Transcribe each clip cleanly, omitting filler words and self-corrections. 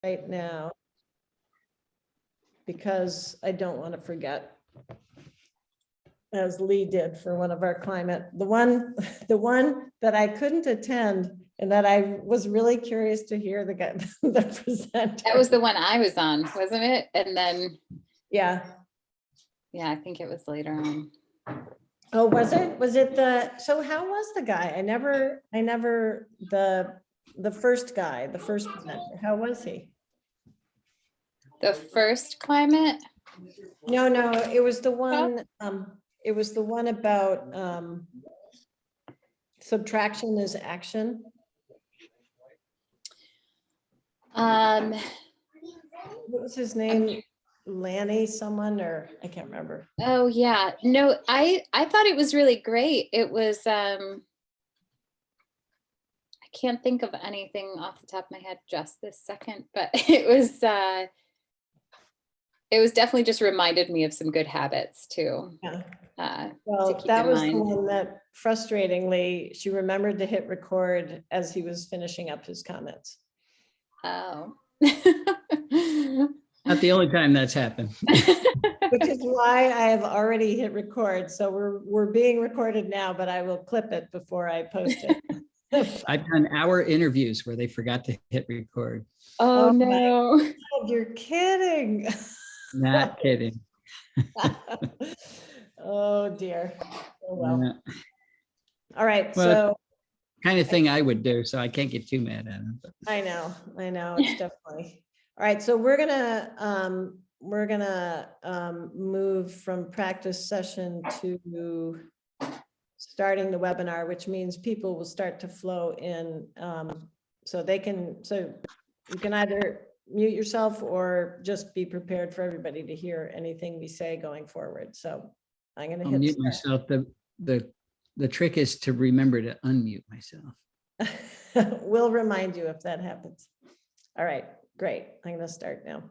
right now because I don't want to forget, as Lee did for one of our climate, the one that I couldn't attend and that I was really curious to hear the guy, the presenter. That was the one I was on, wasn't it? And then, Yeah. yeah, I think it was later on. Oh, was it? Was it so how was the guy? The first guy, the first presenter, how was he? The first climate? No, it was the one, about, subtraction is action. Um, What was his name? Lanny someone, or I can't remember. oh yeah, no, I thought it was really great. It was, I can't think of anything off the top of my head just this second, but it was definitely just reminded me of some good habits too. Yeah. To Well, keep that in was the mind. one that frustratingly, she remembered to hit record as he was finishing up his comments. Oh. Not the only time that's happened. Which is why I have already hit record. So we're being recorded now, but I will clip it before I post it. I've done hour interviews where they forgot to hit record. Oh Oh my no. God, you're kidding. Not kidding. Oh dear. Oh well. Yeah. All right. Well, So kind of thing I would do, so I can't get too mad at him. I know, it's definitely. All right, so we're gonna move from practice session to starting the webinar, which means people will start to flow in. So you can either mute yourself or just be prepared for everybody to hear anything we say going forward. So I'm gonna I'll hit mute start. myself. The trick is to remember to unmute myself. We'll remind you if that happens. All right, great. I'm going to start now.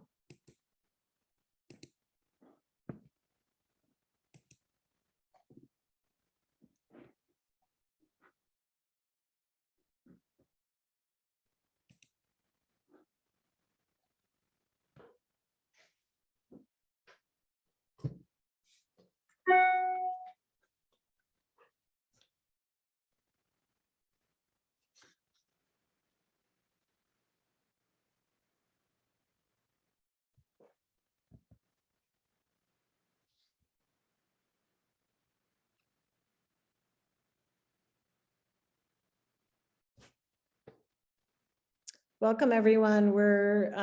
Welcome, everyone. We're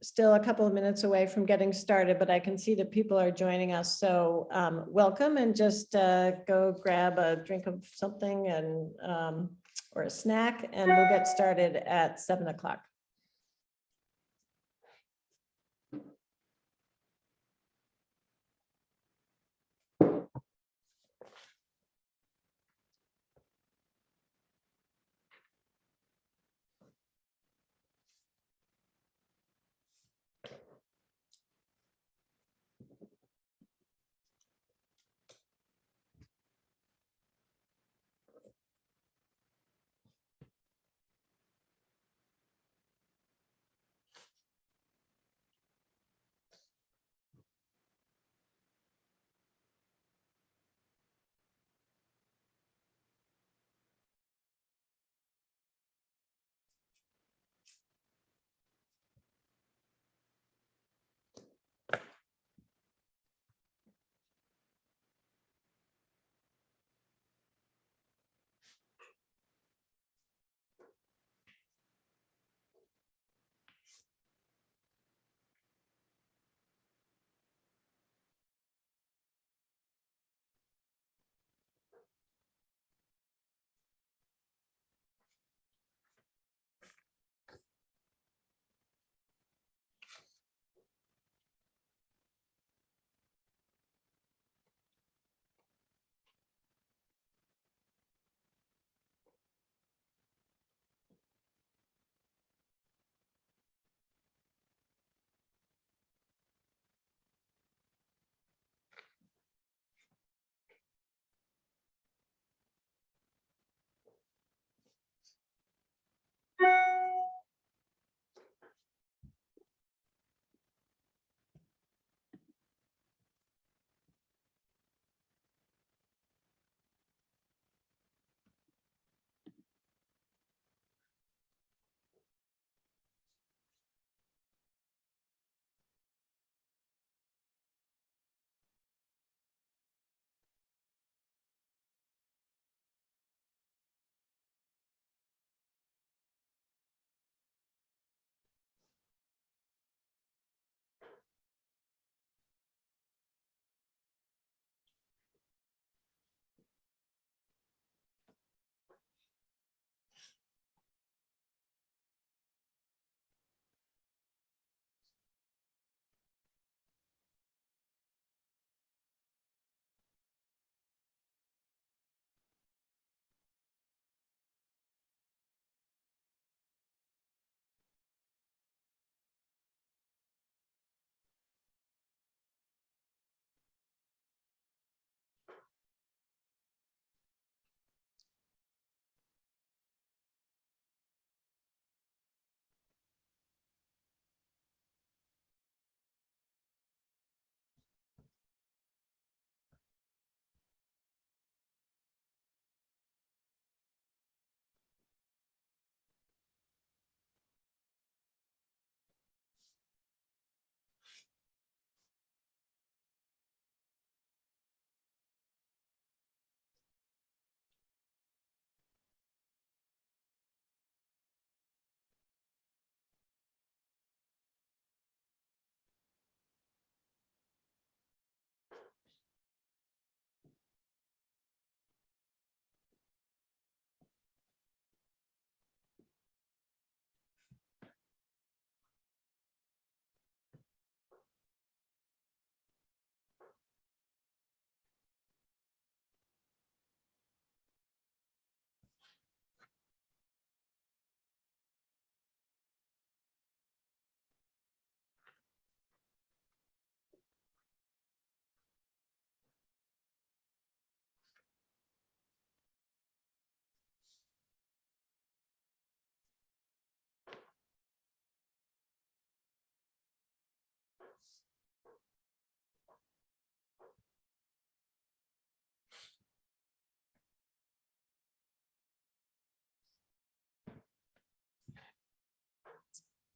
still a couple of minutes away from getting started, but I can see that people are joining us. So welcome, and just go grab a drink of something and or a snack, and we'll get started at 7 o'clock.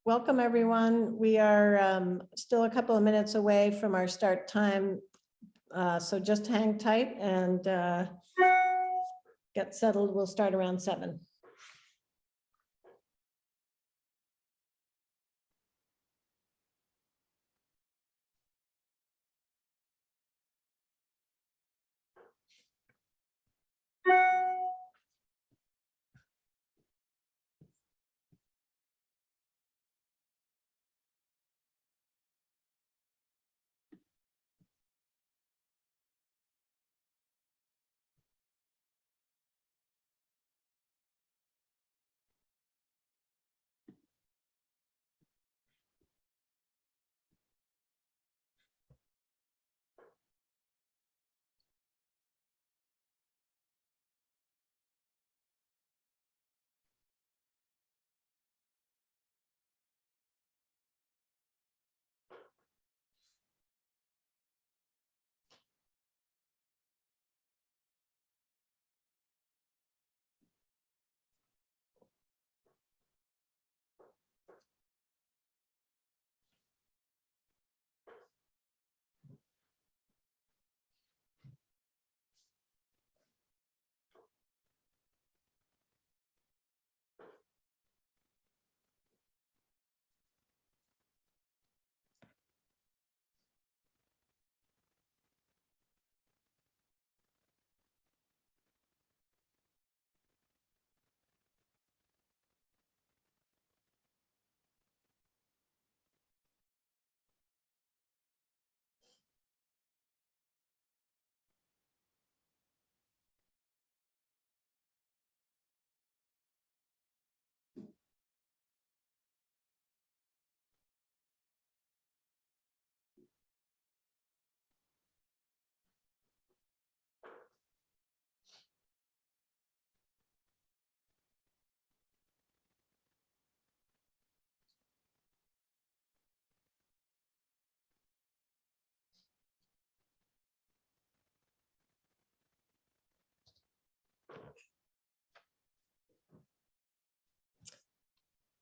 Welcome, everyone. We are still a couple of minutes away from our start time. So just hang tight and get settled. We'll start around 7.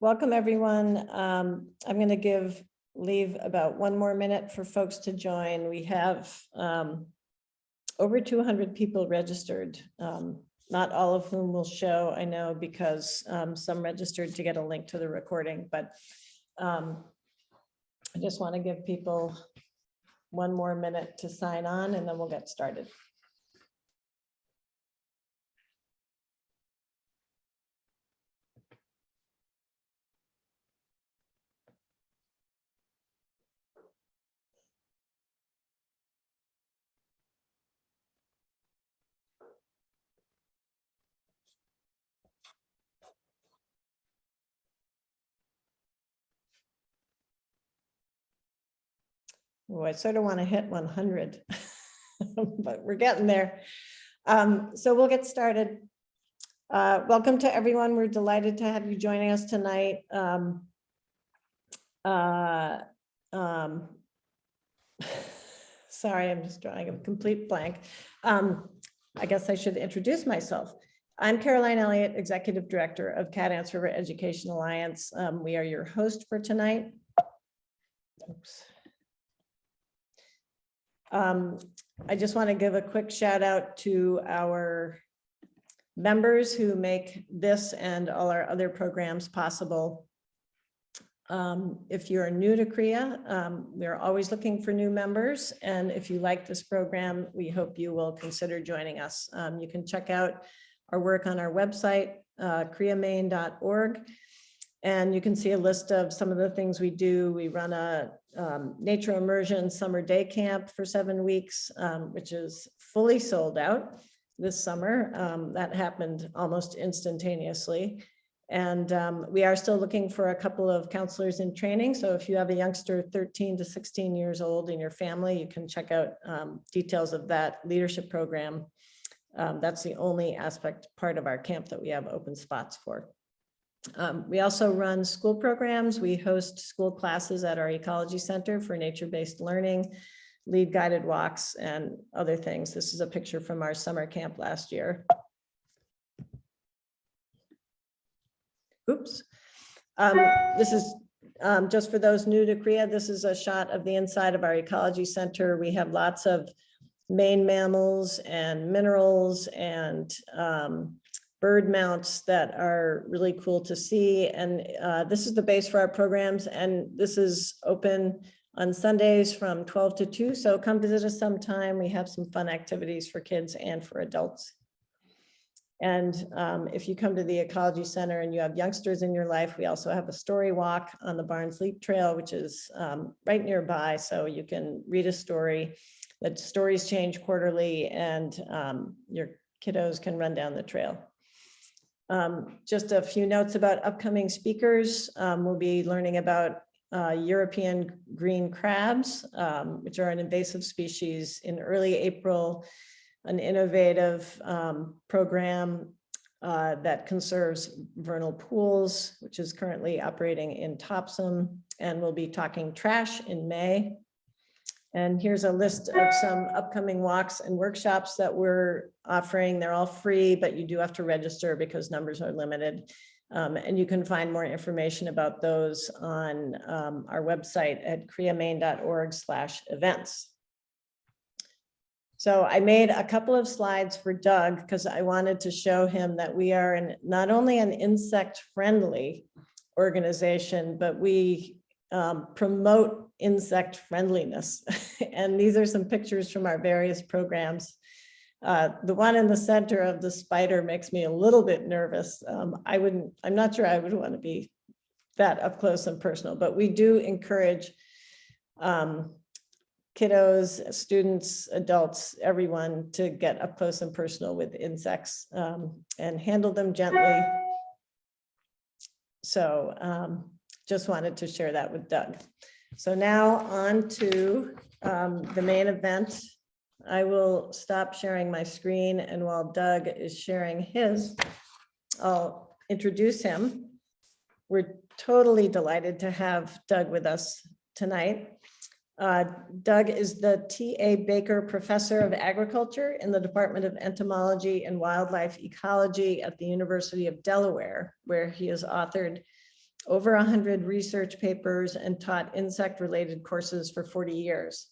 Welcome, everyone. I'm going to leave about 1 more minute for folks to join. We have over 200 people registered, not all of whom will show, I know, because some registered to get a link to the recording, but I just want to give people 1 more minute to sign on and then we'll get started. Oh, I sort of want to hit 100, but we're getting there. So we'll get started. Welcome to everyone. We're delighted to have you joining us tonight. Sorry, I'm just drawing a complete blank. I guess I should introduce myself. I'm Caroline Elliott, Executive Director of Cat Ants River Education Alliance. We are your host for tonight. Oops. I just want to give a quick shout out to our members who make this and all our other programs possible. If you're new to CREA, we're always looking for new members. And if you like this program, we hope you will consider joining us. You can check out our work on our website, creamaine.org. And you can see a list of some of the things we do. We run a nature immersion summer day camp for 7 weeks, which is fully sold out this summer. That happened almost instantaneously. And we are still looking for a couple of counselors in training. So if you have a youngster 13 to 16 years old in your family, you can check out details of that leadership program. That's the only part of our camp that we have open spots for. We also run school programs. We host school classes at our Ecology Center for nature-based learning, lead guided walks, and other things. This is a picture from our summer camp last year. Oops. This is just for those new to Korea, this is a shot of the inside of our ecology center. We have lots of marine mammals and minerals and bird mounts that are really cool to see. And this is the base for our programs. And this is open on Sundays from 12 to 2. So come visit us sometime. We have some fun activities for kids and for adults. And if you come to the Ecology Center and you have youngsters in your life, we also have a story walk on the Barnes Leap Trail, which is right nearby. So you can read a story. The stories change quarterly and your kiddos can run down the trail. Just a few notes about upcoming speakers. We'll be learning about European green crabs, which are an invasive species in early April. An innovative program that conserves vernal pools, which is currently operating in Topsham, and we'll be talking trash in May. And here's a list of some upcoming walks and workshops that we're offering. They're all free, but you do have to register because numbers are limited. And you can find more information about those on our website at koreamaine.org/events. So I made a couple of slides for Doug because I wanted to show him that we are not only an insect-friendly organization, but we promote insect friendliness. And these are some pictures from our various programs. The one in the center of the spider makes me a little bit nervous. I'm not sure I would want to be that up close and personal, but we do encourage kiddos, students, adults, everyone to get up close and personal with insects and handle them gently. So just wanted to share that with Doug. So now on to the main event. I will stop sharing my screen, and while Doug is sharing his, I'll introduce him. We're totally delighted to have Doug with us tonight. Doug is the T.A. Baker Professor of Agriculture in the Department of Entomology and Wildlife Ecology at the University of Delaware, where he has authored over 100 research papers and taught insect-related courses for 40 years.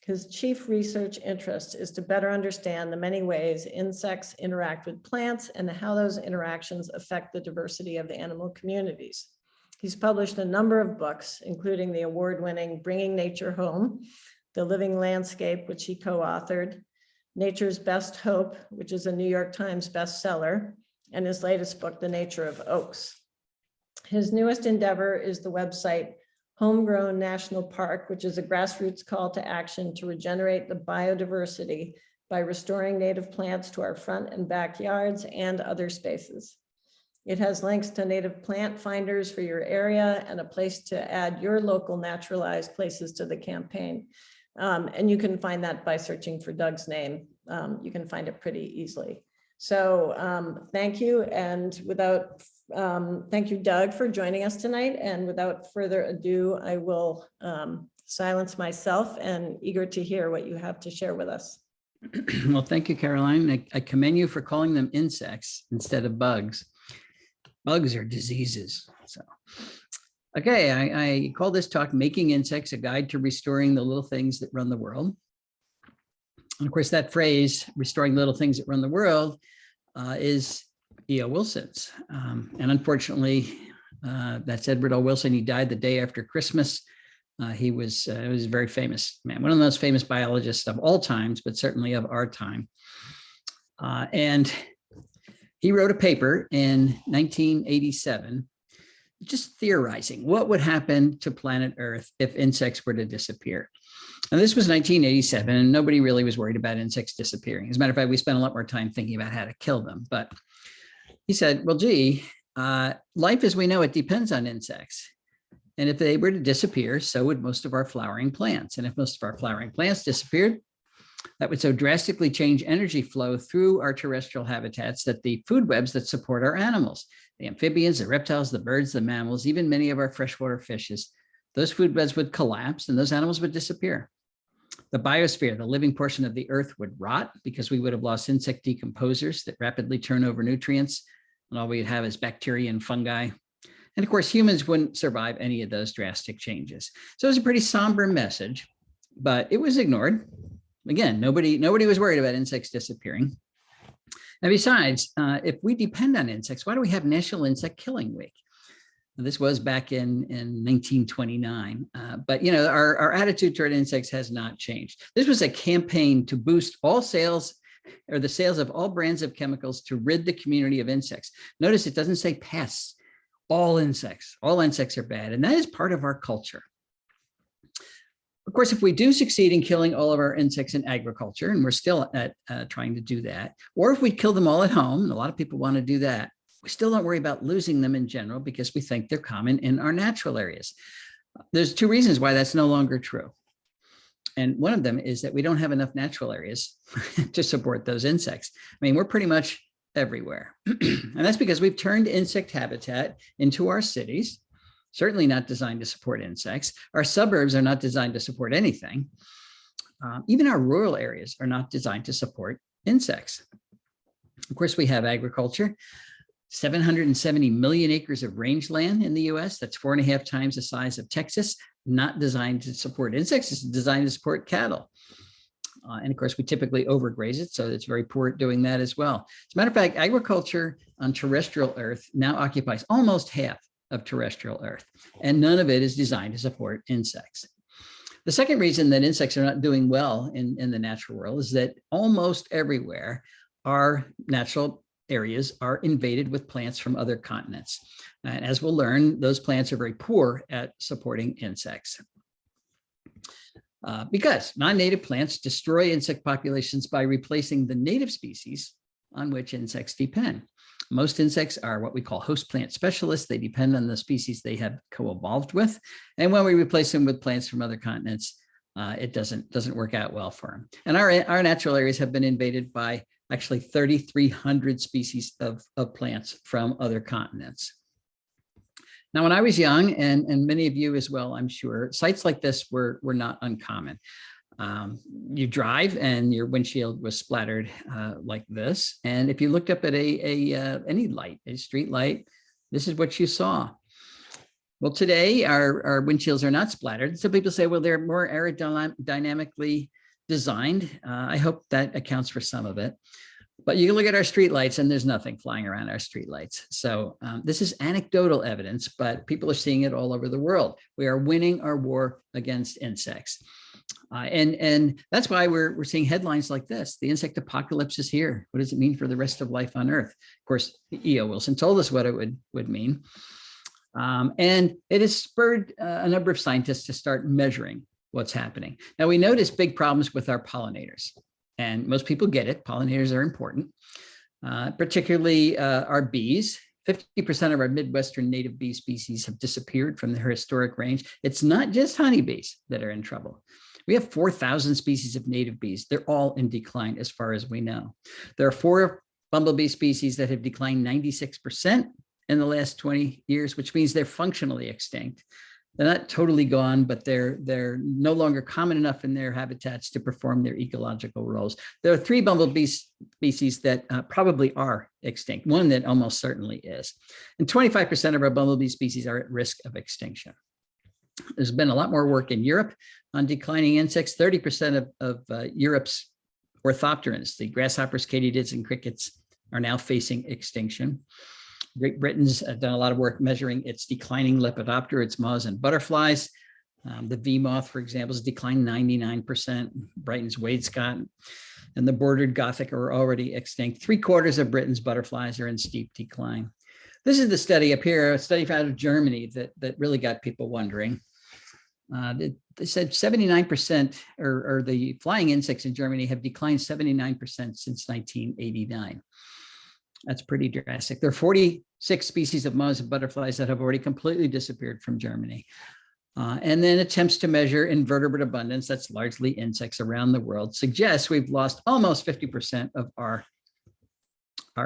His chief research interest is to better understand the many ways insects interact with plants and how those interactions affect the diversity of animal communities. He's published a number of books, including the award-winning Bringing Nature Home, The Living Landscape, which he co-authored, Nature's Best Hope, which is a New York Times bestseller, and his latest book, The Nature of Oaks. His newest endeavor is the website Homegrown National Park, which is a grassroots call to action to regenerate the biodiversity by restoring native plants to our front and backyards and other spaces. It has links to native plant finders for your area and a place to add your local naturalized places to the campaign. And you can find that by searching for Doug's name. You can find it pretty easily. So thank you. And thank you, Doug, for joining us tonight. And without further ado, I will silence myself and eager to hear what you have to share with us. Well, thank you, Caroline. I commend you for calling them insects instead of bugs. Bugs are diseases. So, okay, I call this talk Making Insects, a Guide to Restoring the Little Things That Run the World. And of course, that phrase, restoring little things that run the world, is E.O. Wilson's. And unfortunately, that's Edward O. Wilson. He died the day after Christmas. He was a very famous man, one of the most famous biologists of all times, but certainly of our time. And he wrote a paper in 1987, just theorizing what would happen to planet Earth if insects were to disappear. And this was 1987, and nobody really was worried about insects disappearing. As a matter of fact, we spent a lot more time thinking about how to kill them. But he said, well, gee, life as we know it depends on insects. And if they were to disappear, so would most of our flowering plants. And if most of our flowering plants disappeared, that would so drastically change energy flow through our terrestrial habitats that the food webs that support our animals, the amphibians, the reptiles, the birds, the mammals, even many of our freshwater fishes, those food webs would collapse and those animals would disappear. The biosphere, the living portion of the earth, would rot because we would have lost insect decomposers that rapidly turn over nutrients, and all we'd have is bacteria and fungi. And of course, humans wouldn't survive any of those drastic changes. So it was a pretty somber message, but it was ignored. Again, nobody was worried about insects disappearing. And besides, if we depend on insects, why do we have National Insect Killing Week? This was back in 1929, but our attitude toward insects has not changed. This was a campaign to boost all sales or the sales of all brands of chemicals to rid the community of insects. Notice it doesn't say pests, all insects. All insects are bad, and that is part of our culture. Of course, if we do succeed in killing all of our insects in agriculture, and we're still trying to do that, or if we kill them all at home, and a lot of people want to do that, we still don't worry about losing them in general because we think they're common in our natural areas. There's two reasons why that's no longer true. And one of them is that we don't have enough natural areas to support those insects. I mean, we're pretty much everywhere. And that's because we've turned insect habitat into our cities, certainly not designed to support insects. Our suburbs are not designed to support anything. Even our rural areas are not designed to support insects. Of course, we have agriculture. 770 million acres of rangeland in the US. That's 4.5 times the size of Texas, not designed to support insects, it's designed to support cattle. And of course, we typically overgraze it, so it's very poor at doing that as well. As a matter of fact, agriculture on terrestrial Earth now occupies almost half of terrestrial Earth, and none of it is designed to support insects. The second reason that insects are not doing well in the natural world is that almost everywhere our natural areas are invaded with plants from other continents. And as we'll learn, those plants are very poor at supporting insects. Because non-native plants destroy insect populations by replacing the native species on which insects depend. Most insects are what we call host plant specialists. They depend on the species they have co-evolved with. And when we replace them with plants from other continents, it doesn't work out well for them. And our natural areas have been invaded by actually 3,300 species of plants from other continents. Now, when I was young, and many of you as well, I'm sure, sites like this were not uncommon. You drive and your windshield was splattered like this. And if you looked up at any light, a street light, this is what you saw. Well, today our windshields are not splattered. So people say, well, they're more aerodynamically designed. I hope that accounts for some of it. But you can look at our streetlights and there's nothing flying around our streetlights. So this is anecdotal evidence, but people are seeing it all over the world. We are winning our war against insects. And that's why we're seeing headlines like this. The insect apocalypse is here. What does it mean for the rest of life on Earth? Of course, E.O. Wilson told us what it would mean. And it has spurred a number of scientists to start measuring what's happening. Now, we notice big problems with our pollinators. And most people get it. Pollinators are important, particularly our bees. 50% of our Midwestern native bee species have disappeared from their historic range. It's not just honeybees that are in trouble. We have 4,000 species of native bees. They're all in decline as far as we know. There are 4 bumblebee species that have declined 96% in the last 20 years, which means they're functionally extinct. They're not totally gone, but they're no longer common enough in their habitats to perform their ecological roles. There are 3 bumblebee species that probably are extinct, one that almost certainly is. And 25% of our bumblebee species are at risk of extinction. There's been a lot more work in Europe on declining insects. 30% of Europe's orthopterans, the grasshoppers, katydids, and crickets, are now facing extinction. Great Britain's done a lot of work measuring its declining lepidoptera, its moths and butterflies. The V moth, for example, has declined 99%. Brighton's Wadescott and the bordered Gothic are already extinct. 3/4 of Britain's butterflies are in steep decline. This is the study up here, a study out of Germany that really got people wondering. They said 79%, or the flying insects in Germany have declined 79% since 1989. That's pretty drastic. There are 46 species of moths and butterflies that have already completely disappeared from Germany. And then attempts to measure invertebrate abundance, that's largely insects around the world, suggests we've lost almost 50% of our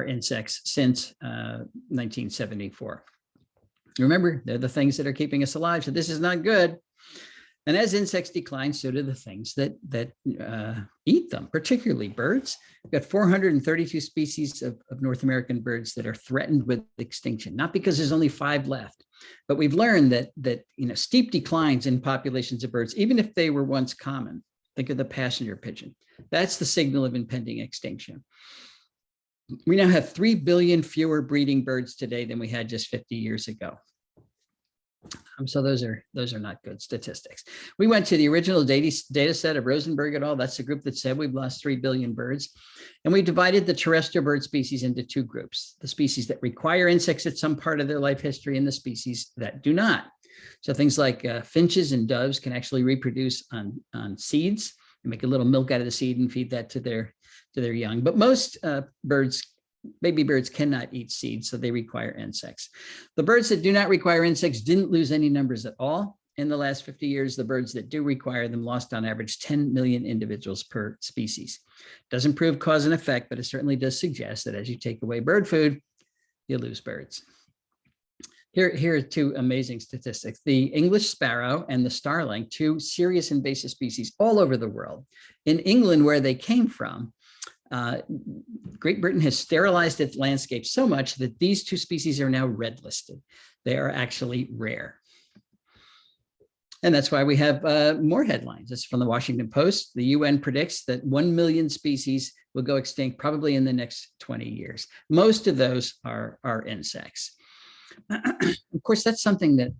insects since 1974. Remember, they're the things that are keeping us alive, so this is not good. And as insects decline, so do the things that eat them, particularly birds. We've got 432 species of North American birds that are threatened with extinction, not because there's only 5 left, But we've learned that steep declines in populations of birds, even if they were once common, think of the passenger pigeon, that's the signal of impending extinction. We now have 3 billion fewer breeding birds today than we had just 50 years ago. So those are not good statistics. We went to the original data set of Rosenberg et al. That's the group that said we've lost 3 billion birds. And we divided the terrestrial bird species into 2 groups, the species that require insects at some part of their life history and the species that do not. So things like finches and doves can actually reproduce on seeds and make a little milk out of the seed and feed that to their young. But most baby birds cannot eat seeds, so they require insects. The birds that do not require insects didn't lose any numbers at all. In the last 50 years, the birds that do require them lost on average 10 million individuals per species. Doesn't prove cause and effect, but it certainly does suggest that as you take away bird food, you lose birds. Here are 2 amazing statistics. The English sparrow and the starling, 2 serious invasive species all over the world. In England, where they came from, Great Britain has sterilized its landscape so much that these 2 species are now red listed. They are actually rare. And that's why we have more headlines. This is from the Washington Post. The UN predicts that 1 million species will go extinct probably in the next 20 years. Most of those are insects. Of course, that's something that,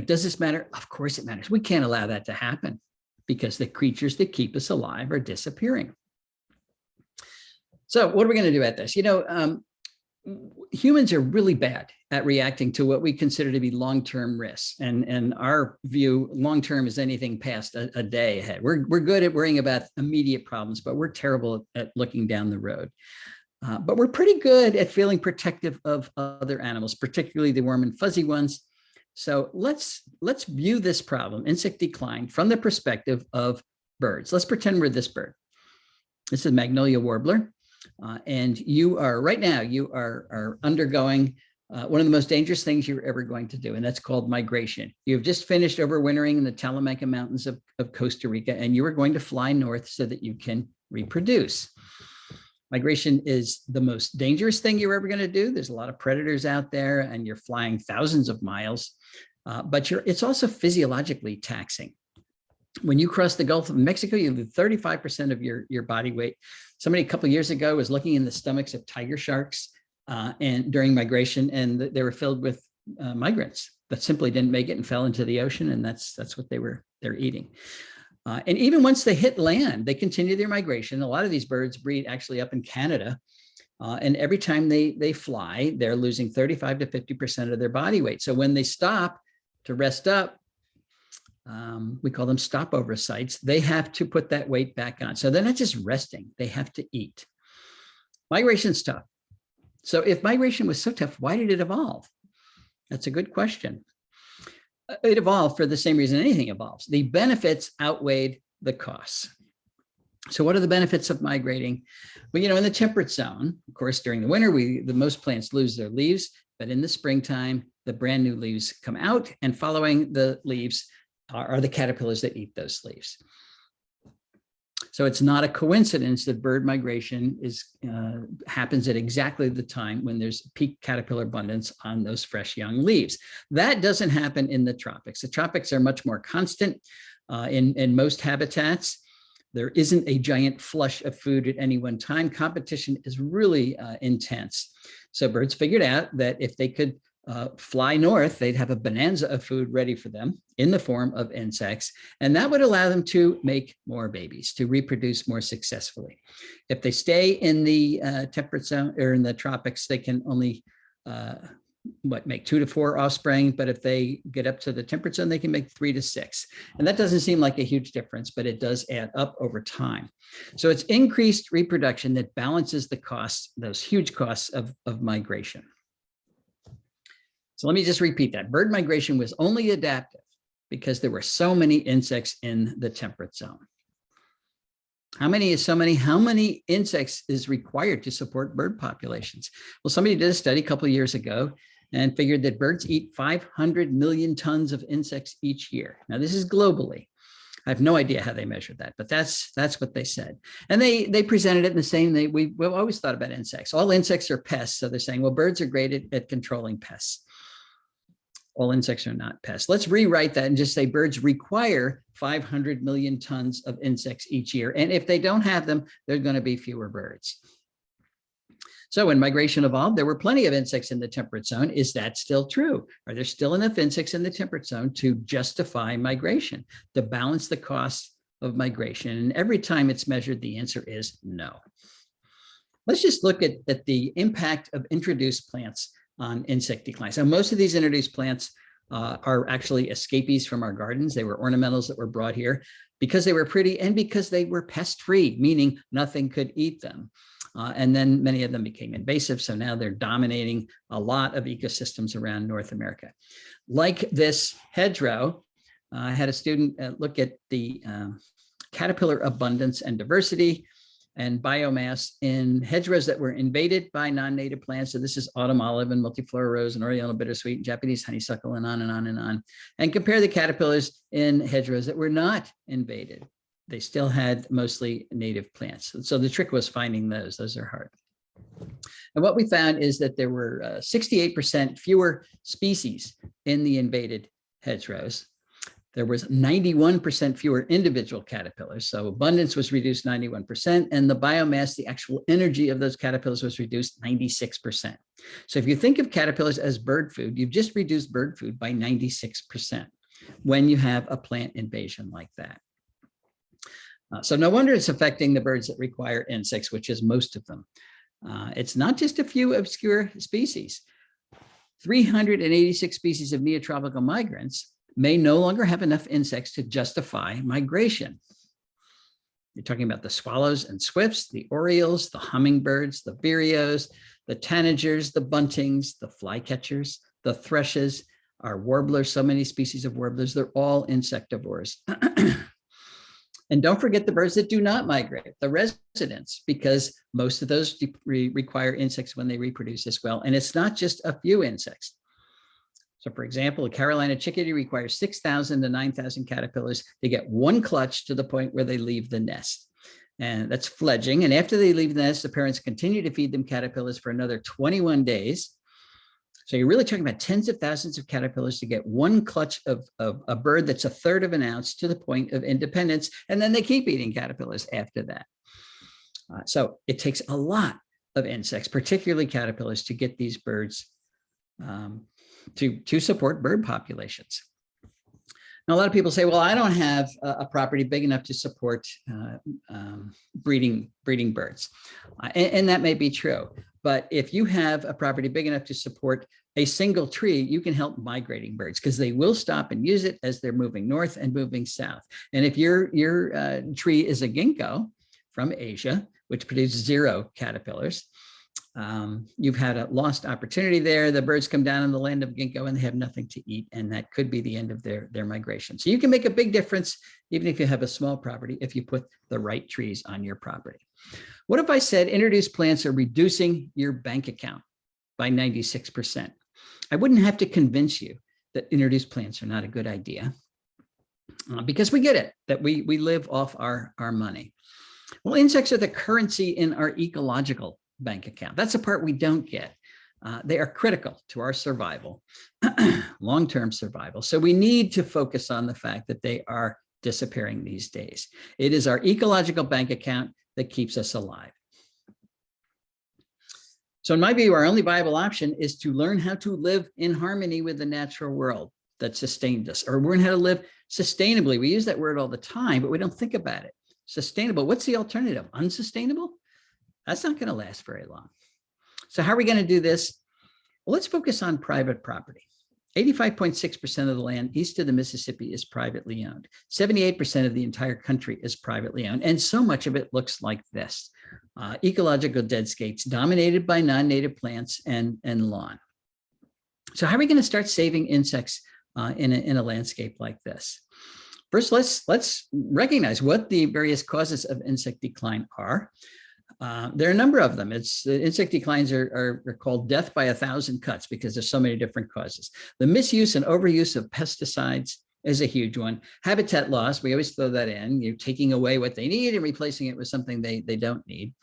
does this matter? Of course it matters. We can't allow that to happen because the creatures that keep us alive are disappearing. So what are we going to do about this? Humans are really bad at reacting to what we consider to be long-term risks. And our view, long-term is anything past a day ahead. We're good at worrying about immediate problems, but we're terrible at looking down the road. But we're pretty good at feeling protective of other animals, particularly the warm and fuzzy ones. So let's view this problem, insect decline, from the perspective of birds. Let's pretend we're this bird. This is Magnolia warbler. And you are right now, you are undergoing one of the most dangerous things you're ever going to do, and that's called migration. You've just finished overwintering in the Tallamy Mountains of Costa Rica, and you are going to fly north so that you can reproduce. Migration is the most dangerous thing you're ever going to do. There's a lot of predators out there, and you're flying thousands of miles, but it's also physiologically taxing. When you cross the Gulf of Mexico, you lose 35% of your body weight. Somebody a couple of years ago was looking in the stomachs of tiger sharks and during migration, and they were filled with migrants that simply didn't make it and fell into the ocean, and that's what they're eating. And even once they hit land, they continue their migration. A lot of these birds breed actually up in Canada, and every time they fly, they're losing 35 to 50% of their body weight. So when they stop to rest up, we call them stopover sites, they have to put that weight back on. So they're not just resting, they have to eat. Migration's tough. So if migration was so tough, why did it evolve? That's a good question. It evolved for the same reason anything evolves. The benefits outweighed the costs. So what are the benefits of migrating? Well, in the temperate zone, of course, during the winter, the most plants lose their leaves, but in the springtime, the brand new leaves come out, and following the leaves are the caterpillars that eat those leaves. So it's not a coincidence that bird migration happens at exactly the time when there's peak caterpillar abundance on those fresh young leaves. That doesn't happen in the tropics. The tropics are much more constant in most habitats. There isn't a giant flush of food at any one time. Competition is really intense. So birds figured out that if they could fly north, they'd have a bonanza of food ready for them in the form of insects, and that would allow them to make more babies, to reproduce more successfully. If they stay in the temperate zone or in the tropics, they can only make 2 to 4 offspring, but if they get up to the temperate zone, they can make 3 to 6. And that doesn't seem like a huge difference, but it does add up over time. So it's increased reproduction that balances the costs, those huge costs of migration. So let me just repeat that. Bird migration was only adaptive because there were so many insects in the temperate zone. How many is so many? How many insects is required to support bird populations? Well, somebody did a study a couple of years ago and figured that birds eat 500 million tons of insects each year. Now, this is globally. I have no idea how they measured that, but that's what they said. And they presented it in the same way. We've always thought about insects. All insects are pests. So they're saying, well, birds are great at controlling pests. All insects are not pests. Let's rewrite that and just say birds require 500 million tons of insects each year. And if they don't have them, there's going to be fewer birds. So when migration evolved, there were plenty of insects in the temperate zone. Is that still true? Are there still enough insects in the temperate zone to justify migration, to balance the cost of migration? And every time it's measured, the answer is no. Let's just look at the impact of introduced plants on insect decline. So most of these introduced plants are actually escapees from our gardens. They were ornamentals that were brought here because they were pretty and because they were pest-free, meaning nothing could eat them. And then many of them became invasive. So now they're dominating a lot of ecosystems around North America. Like this hedgerow, I had a student look at the caterpillar abundance and diversity and biomass in hedgerows that were invaded by non-native plants. So this is autumn olive and multiflora rose and oriental bittersweet, and Japanese honeysuckle, and on and on and on. And compare the caterpillars in hedgerows that were not invaded. They still had mostly native plants. So the trick was finding those. Those are hard. And what we found is that there were 68% fewer species in the invaded hedgerows. There was 91% fewer individual caterpillars. So abundance was reduced 91%, and the biomass, the actual energy of those caterpillars, was reduced 96%. So if you think of caterpillars as bird food, you've just reduced bird food by 96% when you have a plant invasion like that. So no wonder it's affecting the birds that require insects, which is most of them. It's not just a few obscure species. 386 species of neotropical migrants may no longer have enough insects to justify migration. You're talking about the swallows and swifts, the orioles, the hummingbirds, the vireos, the tanagers, the buntings, the flycatchers, the thrushes, our warblers, so many species of warblers, they're all insectivores. And don't forget the birds that do not migrate, the residents, because most of those require insects when they reproduce as well. And it's not just a few insects. So for example, a Carolina chickadee requires 6,000 to 9,000 caterpillars to get one clutch to the point where they leave the nest. And that's fledging. And after they leave the nest, the parents continue to feed them caterpillars for another 21 days. So you're really talking about tens of thousands of caterpillars to get one clutch of a bird that's 1/3 of an ounce to the point of independence. And then they keep eating caterpillars after that. So it takes a lot of insects, particularly caterpillars, to get these birds to support bird populations. Now, a lot of people say, well, I don't have a property big enough to support breeding birds. And that may be true. But if you have a property big enough to support a single tree, you can help migrating birds because they will stop and use it as they're moving north and moving south. And if your tree is a ginkgo from Asia, which produces 0 caterpillars, you've had a lost opportunity there. The birds come down in the land of ginkgo and they have nothing to eat, and that could be the end of their migration. So you can make a big difference even if you have a small property if you put the right trees on your property. What if I said introduced plants are reducing your bank account by 96%? I wouldn't have to convince you that introduced plants are not a good idea because we get it, that we live off our money. Well, insects are the currency in our ecological bank account. That's the part we don't get. They are critical to our survival, long-term survival. So we need to focus on the fact that they are disappearing these days. It is our ecological bank account that keeps us alive. So in my view, our only viable option is to learn how to live in harmony with the natural world that sustained us, or learn how to live sustainably. We use that word all the time, but we don't think about it. Sustainable, what's the alternative? Unsustainable? That's not going to last very long. So how are we going to do this? Well, let's focus on private property. 85.6% of the land east of the Mississippi is privately owned. 78% of the entire country is privately owned. And so much of it looks like this. Ecological deadscapes dominated by non-native plants and lawn. So how are we going to start saving insects in a landscape like this? First, let's recognize what the various causes of insect decline are. There are a number of them. Insect declines are called death by 1,000 cuts because there's so many different causes. The misuse and overuse of pesticides is a huge one. Habitat loss, we always throw that in. You're taking away what they need and replacing it with something they don't need.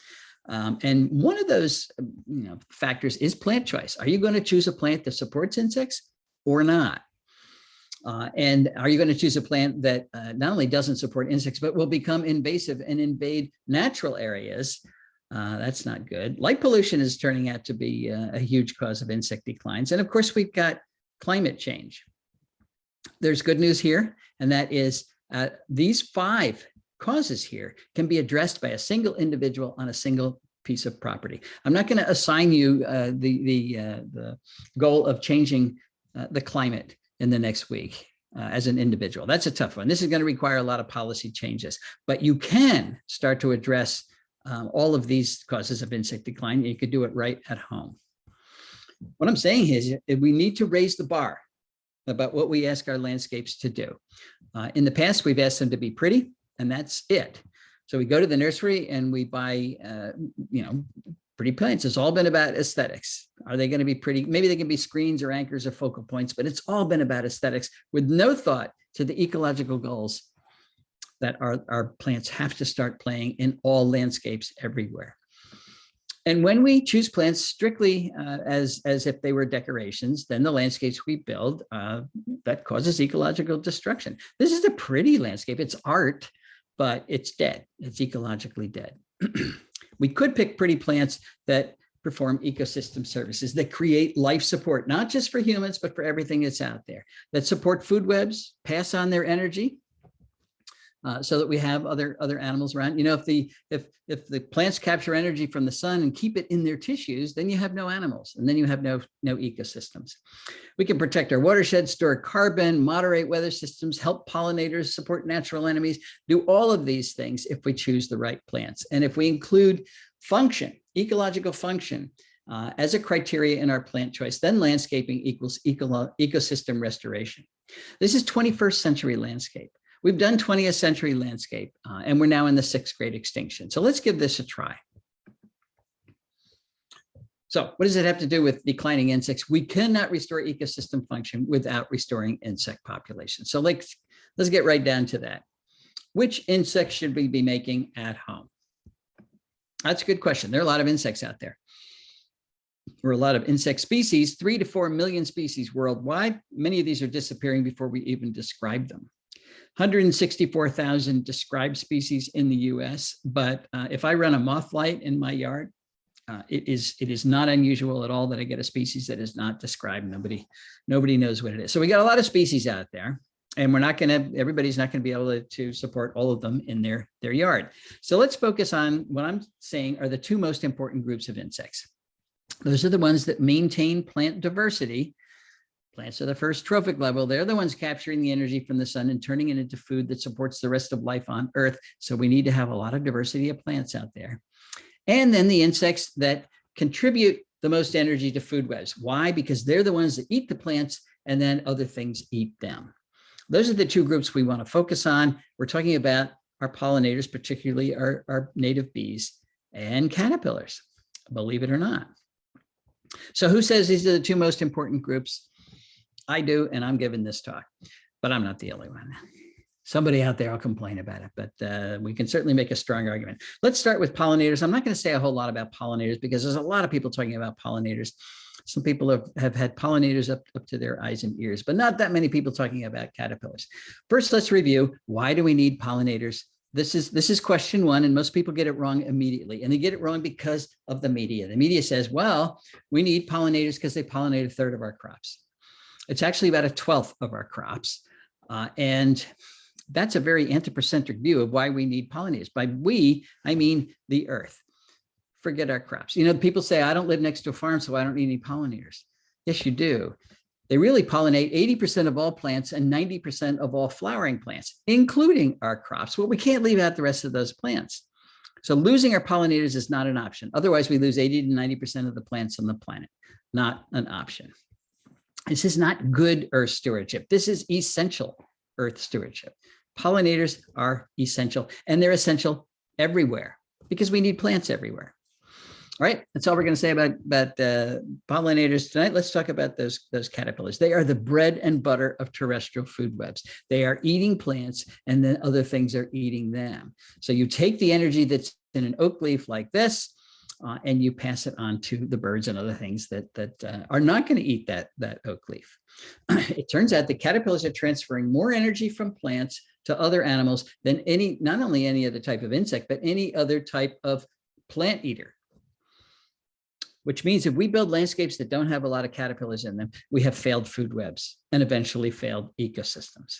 And one of those factors is plant choice. Are you going to choose a plant that supports insects or not? And are you going to choose a plant that not only doesn't support insects, but will become invasive and invade natural areas? That's not good. Light pollution is turning out to be a huge cause of insect declines. And of course, we've got climate change. There's good news here, and that is these 5 causes here can be addressed by a single individual on a single piece of property. I'm not going to assign you the goal of changing the climate in the next week as an individual. That's a tough one. This is going to require a lot of policy changes, but you can start to address all of these causes of insect decline. You could do it right at home. What I'm saying is we need to raise the bar about what we ask our landscapes to do. In the past, we've asked them to be pretty, and that's it. So we go to the nursery and we buy, pretty plants. It's all been about aesthetics. Are they going to be pretty? Maybe they can be screens or anchors or focal points, but it's all been about aesthetics with no thought to the ecological goals that our plants have to start playing in all landscapes everywhere. And when we choose plants strictly as if they were decorations, then the landscapes we build, that causes ecological destruction. This is a pretty landscape. It's art, but it's dead. It's ecologically dead. We could pick pretty plants that perform ecosystem services, that create life support, not just for humans, but for everything that's out there, that support food webs, pass on their energy, so that we have other animals around. If the plants capture energy from the sun and keep it in their tissues, then you have no animals, and then you have no ecosystems. We can protect our watershed, store carbon, moderate weather systems, help pollinators, support natural enemies, do all of these things if we choose the right plants. And if we include function, ecological function, as a criteria in our plant choice, then landscaping equals ecosystem restoration. This is 21st century landscape. We've done 20th century landscape, and we're now in the 6th grade extinction. So let's give this a try. So what does it have to do with declining insects? We cannot restore ecosystem function without restoring insect population. So let's get right down to that. Which insects should we be making at home? That's a good question. There are a lot of insects out there. Or a lot of insect species, 3 to 4 million species worldwide. Many of these are disappearing before we even describe them. 164,000 described species in the US, but if I run a moth light in my yard, it is not unusual at all that I get a species that is not described. Nobody knows what it is. So we got a lot of species out there, and everybody's not going to be able to support all of them in their yard. So let's focus on what I'm saying are the 2 most important groups of insects. Those are the ones that maintain plant diversity. Plants are the first trophic level. They're the ones capturing the energy from the sun and turning it into food that supports the rest of life on Earth. So we need to have a lot of diversity of plants out there. And then the insects that contribute the most energy to food webs. Why? Because they're the ones that eat the plants, and then other things eat them. Those are the 2 groups we want to focus on. We're talking about our pollinators, particularly our native bees and caterpillars, believe it or not. So who says these are the 2 most important groups? I do, and I'm giving this talk, but I'm not the only one. Somebody out there will complain about it, but we can certainly make a strong argument. Let's start with pollinators. I'm not going to say a whole lot about pollinators because there's a lot of people talking about pollinators. Some people have had pollinators up to their eyes and ears, but not that many people talking about caterpillars. First, let's review, why do we need pollinators? This is question 1, and most people get it wrong immediately, and they get it wrong because of the media. The media says, well, we need pollinators because they pollinate 1/3 of our crops. It's actually about 1/12 of our crops. And that's a very anthropocentric view of why we need pollinators. By we, I mean the earth. Forget our crops. People say, I don't live next to a farm, so I don't need any pollinators. Yes, you do. They really pollinate 80% of all plants and 90% of all flowering plants, including our crops. Well, we can't leave out the rest of those plants. So losing our pollinators is not an option. Otherwise, we lose 80 to 90% of the plants on the planet. Not an option. This is not good earth stewardship. This is essential earth stewardship. Pollinators are essential, and they're essential everywhere because we need plants everywhere. All right, that's all we're going to say about pollinators tonight. Let's talk about those caterpillars. They are the bread and butter of terrestrial food webs. They are eating plants, and then other things are eating them. So you take the energy that's in an oak leaf like this, and you pass it on to the birds and other things that are not going to eat that oak leaf. It turns out that caterpillars are transferring more energy from plants to other animals than not only any other type of insect, but any other type of plant eater. Which means if we build landscapes that don't have a lot of caterpillars in them, we have failed food webs and eventually failed ecosystems.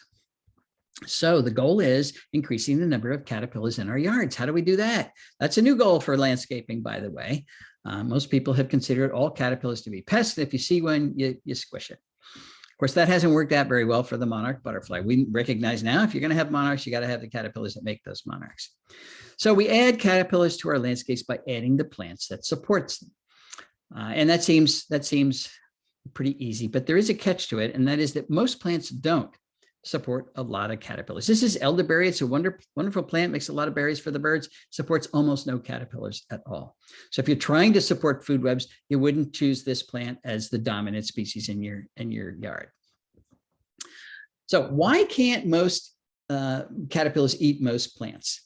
So the goal is increasing the number of caterpillars in our yards. How do we do that? That's a new goal for landscaping, by the way. Most people have considered all caterpillars to be pests. If you see one, you squish it. Of course, that hasn't worked out very well for the monarch butterfly. We recognize now if you're going to have monarchs, you got to have the caterpillars that make those monarchs. So we add caterpillars to our landscapes by adding the plants that supports them. And that seems pretty easy, but there is a catch to it, and that is that most plants don't support a lot of caterpillars. This is elderberry. It's a wonderful plant, makes a lot of berries for the birds, supports almost no caterpillars at all. So if you're trying to support food webs, you wouldn't choose this plant as the dominant species in your yard. So why can't most caterpillars eat most plants?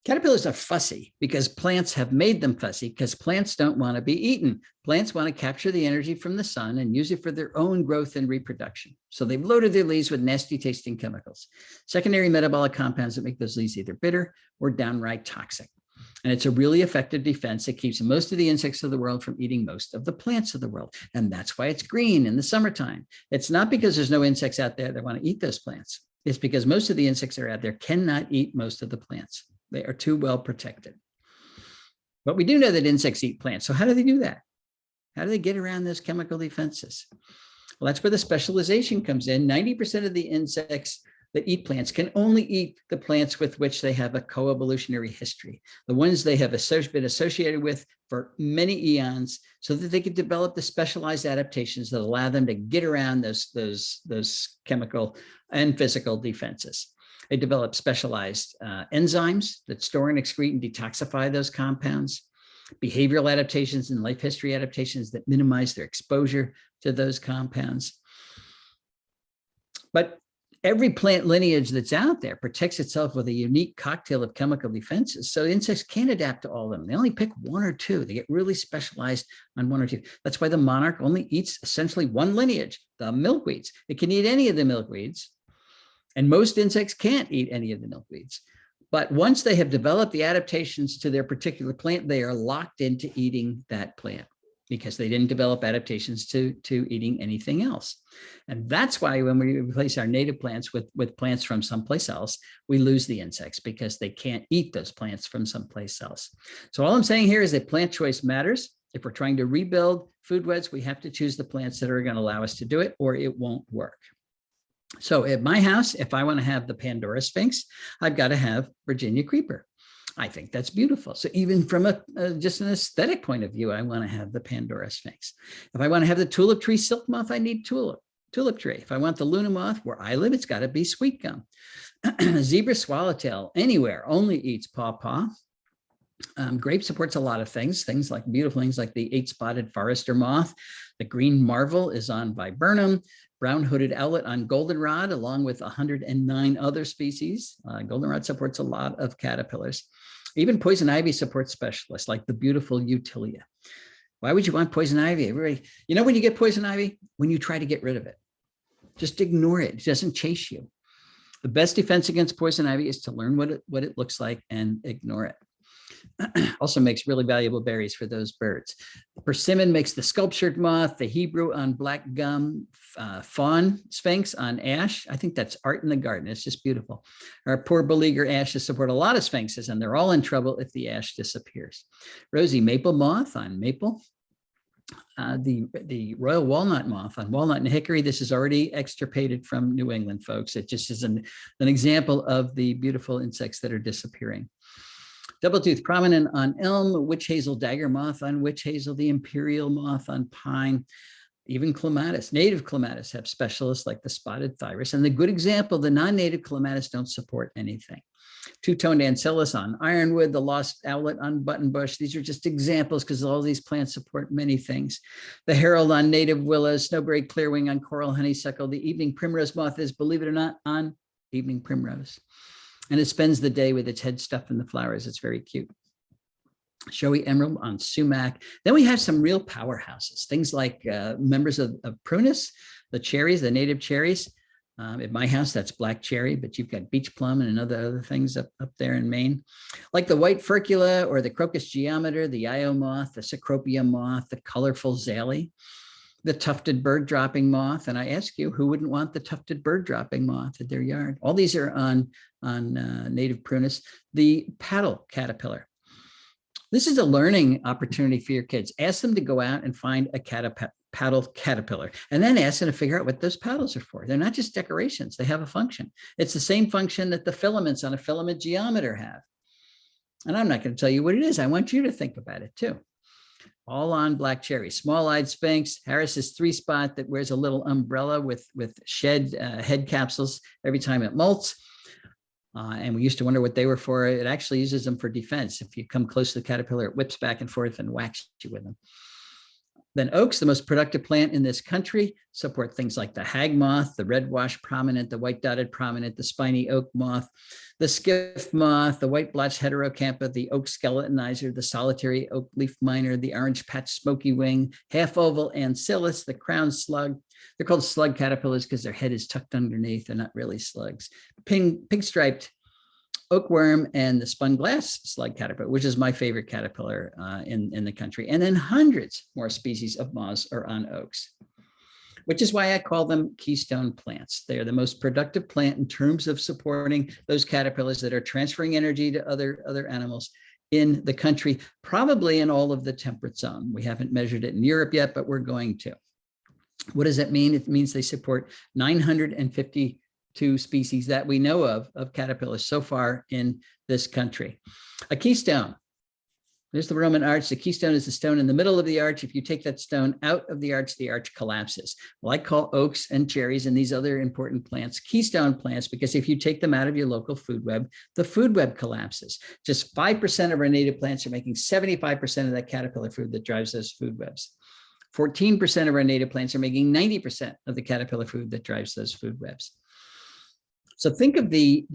Caterpillars are fussy because plants have made them fussy, because plants don't want to be eaten. Plants want to capture the energy from the sun and use it for their own growth and reproduction. So they've loaded their leaves with nasty tasting chemicals, secondary metabolic compounds that make those leaves either bitter or downright toxic. And it's a really effective defense that keeps most of the insects of the world from eating most of the plants of the world. And that's why it's green in the summertime. It's not because there's no insects out there that want to eat those plants. It's because most of the insects that are out there cannot eat most of the plants. They are too well protected. But we do know that insects eat plants. So how do they do that? How do they get around those chemical defenses? Well, that's where the specialization comes in. 90% of the insects that eat plants can only eat the plants with which they have a coevolutionary history, the ones they have been associated with for many eons, so that they could develop the specialized adaptations that allow them to get around those chemical and physical defenses. They develop specialized enzymes that store and excrete and detoxify those compounds, behavioral adaptations and life history adaptations that minimize their exposure to those compounds. But every plant lineage that's out there protects itself with a unique cocktail of chemical defenses. So insects can't adapt to all of them. They only pick one or two. They get really specialized on one or two. That's why the monarch only eats essentially one lineage, the milkweeds. It can eat any of the milkweeds. And most insects can't eat any of the milkweeds. But once they have developed the adaptations to their particular plant, they are locked into eating that plant because they didn't develop adaptations to eating anything else. And that's why when we replace our native plants with plants from someplace else, we lose the insects because they can't eat those plants from someplace else. So all I'm saying here is that plant choice matters. If we're trying to rebuild food webs, we have to choose the plants that are going to allow us to do it, or it won't work. So at my house, if I want to have the Pandora Sphinx, I've got to have Virginia creeper. I think that's beautiful. So even from just an aesthetic point of view, I want to have the Pandora Sphinx. If I want to have the tulip tree silk moth, I need tulip tree. If I want the Luna moth, where I live, it's got to be sweet gum. Zebra swallowtail anywhere only eats pawpaw. Grape supports a lot of things like beautiful things like the 8-spotted forester moth. The green marvel is on viburnum. Brown-hooded owlet on goldenrod, along with 109 other species. Goldenrod supports a lot of caterpillars. Even poison ivy supports specialists like the beautiful Utilia. Why would you want poison ivy? Everybody, you know when you get poison ivy? When you try to get rid of it. Just ignore it. It doesn't chase you. The best defense against poison ivy is to learn what it looks like and ignore it. Also makes really valuable berries for those birds. Persimmon makes the sculptured moth, the Hebrew on black gum, fawn sphinx on ash. I think that's art in the garden. It's just beautiful. Our poor beleaguer ashes support a lot of sphinxes, and they're all in trouble if the ash disappears. Rosy maple moth on maple. The royal walnut moth on walnut and hickory. This is already extirpated from New England, folks. It just is an example of the beautiful insects that are disappearing. Double-tooth prominent on elm, witch hazel dagger moth on witch hazel, the imperial moth on pine, even clematis. Native clematis have specialists like the spotted thyrus. And the good example, the non-native clematis don't support anything. Two-toned ancellus on ironwood, the lost owlet on buttonbush. These are just examples because all these plants support many things. The herald on native willows, snowberry clearwing on coral honeysuckle. The evening primrose moth is, believe it or not, on evening primrose. And it spends the day with its head stuffed in the flowers. It's very cute. showy emerald on sumac. Then we have some real powerhouses, things like members of prunus, the cherries, the native cherries. At my house, that's black cherry, but you've got beach plum and other things up there in Maine, like the white furcula or the crocus geometer, the io moth, the cecropia moth, the colorful zale, the tufted bird dropping moth. And I ask you, who wouldn't want the tufted bird dropping moth at their yard? All these are on native prunus. The paddle caterpillar. This is a learning opportunity for your kids. Ask them to go out and find a paddle caterpillar, and then ask them to figure out what those paddles are for. They're not just decorations, they have a function. It's the same function that the filaments on a filament geometer have. And I'm not going to tell you what it is. I want you to think about it too. All on black cherry, small-eyed sphinx, Harris's 3-spot that wears a little umbrella with shed head capsules every time it molts. And we used to wonder what they were for. It actually uses them for defense. If you come close to the caterpillar, it whips back and forth and whacks you with them. Then oaks, the most productive plant in this country, support things like the hag moth, the red wash prominent, the white dotted prominent, the spiny oak moth, the skiff moth, the white blotched heterocampa, the oak skeletonizer, the solitary oak leaf miner, the orange patch smoky wing, half oval ancillus, the crown slug. They're called slug caterpillars because their head is tucked underneath. They're not really slugs. Pink striped oak worm and the spun glass slug caterpillar, which is my favorite caterpillar in the country. And then hundreds more species of moths are on oaks, which is why I call them keystone plants. They are the most productive plant in terms of supporting those caterpillars that are transferring energy to other animals in the country, probably in all of the temperate zone. We haven't measured it in Europe yet, but we're going to. What does that mean? It means they support 952 species that we know of caterpillars so far in this country. A keystone. There's the Roman arch. The keystone is the stone in the middle of the arch. If you take that stone out of the arch collapses. Well, I call oaks and cherries and these other important plants keystone plants because if you take them out of your local food web, the food web collapses. Just 5% of our native plants are making 75% of that caterpillar food that drives those food webs. 14% of our native plants are making 90% of the caterpillar food that drives those food webs. So think of the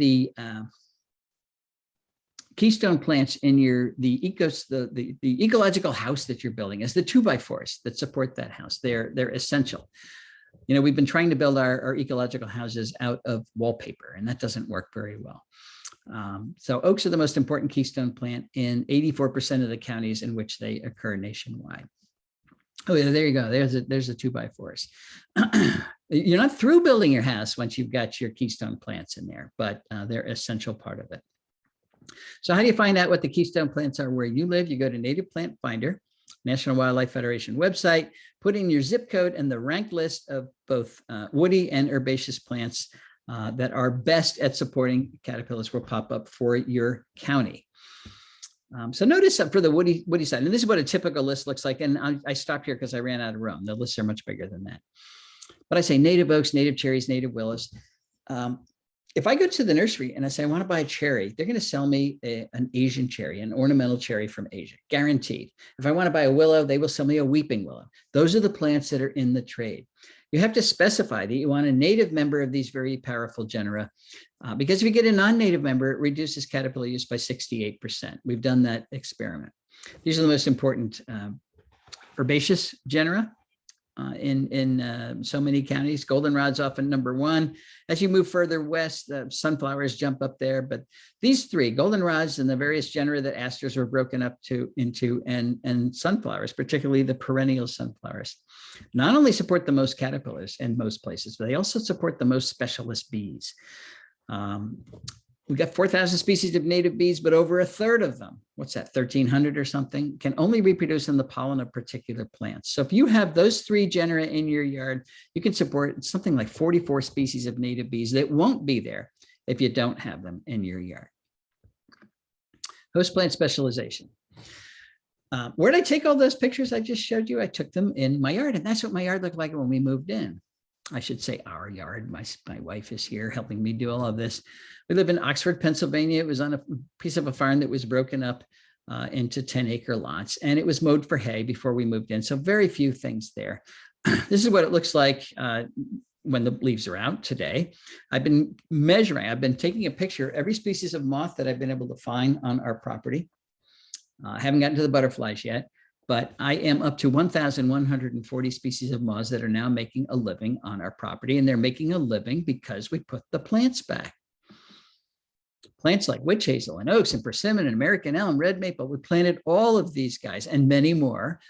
keystone plants in the ecological house that you're building as the 2x4s that support that house. They're essential. You know, we've been trying to build our ecological houses out of wallpaper, and that doesn't work very well. So oaks are the most important keystone plant in 84% of the counties in which they occur nationwide. Oh, yeah, there you go. There's the 2x4s. You're not through building your house once you've got your keystone plants in there, but they're an essential part of it. So how do you find out what the keystone plants are where you live? You go to Native Plant Finder, National Wildlife Federation website, put in your zip code, and the ranked list of both woody and herbaceous plants that are best at supporting caterpillars will pop up for your county. So notice for the woody side, and this is what a typical list looks like. And I stopped here because I ran out of room. The lists are much bigger than that. But I say native oaks, native cherries, native willows. If I go to the nursery and I say, I want to buy a cherry, they're going to sell me an Asian cherry, an ornamental cherry from Asia, guaranteed. If I want to buy a willow, they will sell me a weeping willow. Those are the plants that are in the trade. You have to specify that you want a native member of these very powerful genera, because if you get a non-native member, it reduces caterpillar use by 68%. We've done that experiment. These are the most important herbaceous genera in so many counties. Goldenrod's often number one. As you move further west, the sunflowers jump up there, but these three, goldenrods and the various genera that asters were broken up into, and sunflowers, particularly the perennial sunflowers, not only support the most caterpillars in most places, but they also support the most specialist bees. We've got 4,000 species of native bees, but over a third of them, what's that, 1,300 or something, can only reproduce in the pollen of particular plants. So if you have those three genera in your yard, you can support something like 44 species of native bees that won't be there if you don't have them in your yard. Host plant specialization. Where did I take all those pictures I just showed you? I took them in my yard, and that's what my yard looked like when we moved in. I should say our yard. My wife is here helping me do all of this. We live in Oxford, Pennsylvania. It was on a piece of a farm that was broken up into 10-acre lots, and it was mowed for hay before we moved in. So very few things there. This is what it looks like when the leaves are out today. I've been measuring. I've been taking a picture of every species of moth that I've been able to find on our property. I haven't gotten to the butterflies yet, but I am up to 1,140 species of moths that are now making a living on our property. And they're making a living because we put the plants back. Plants like witch hazel and oaks and persimmon and American elm, red maple. We planted all of these guys and many more.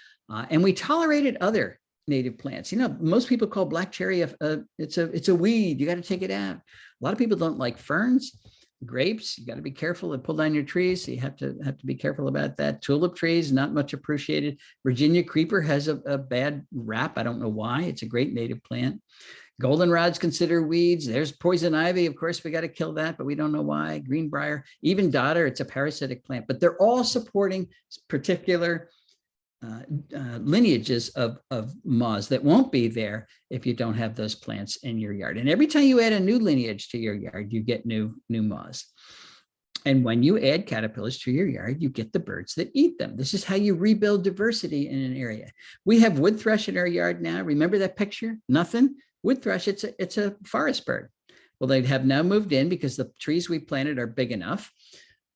And we tolerated other native plants. You know, most people call black cherry it's a weed. You got to take it out. A lot of people don't like ferns, grapes. You got to be careful and pull down your trees. So you have to be careful about that. Tulip trees, not much appreciated. Virginia creeper has a bad rap. I don't know why. It's a great native plant. Goldenrod's considered weeds. There's poison ivy. Of course, we got to kill that, but we don't know why. Greenbrier, even dodder, it's a parasitic plant, but they're all supporting particular lineages of moths that won't be there if you don't have those plants in your yard. And every time you add a new lineage to your yard, you get new moths. And when you add caterpillars to your yard, you get the birds that eat them. This is how you rebuild diversity in an area. We have wood thrush in our yard now. Remember that picture? Nothing. Wood thrush, it's a forest bird. Well, they have now moved in because the trees we planted are big enough.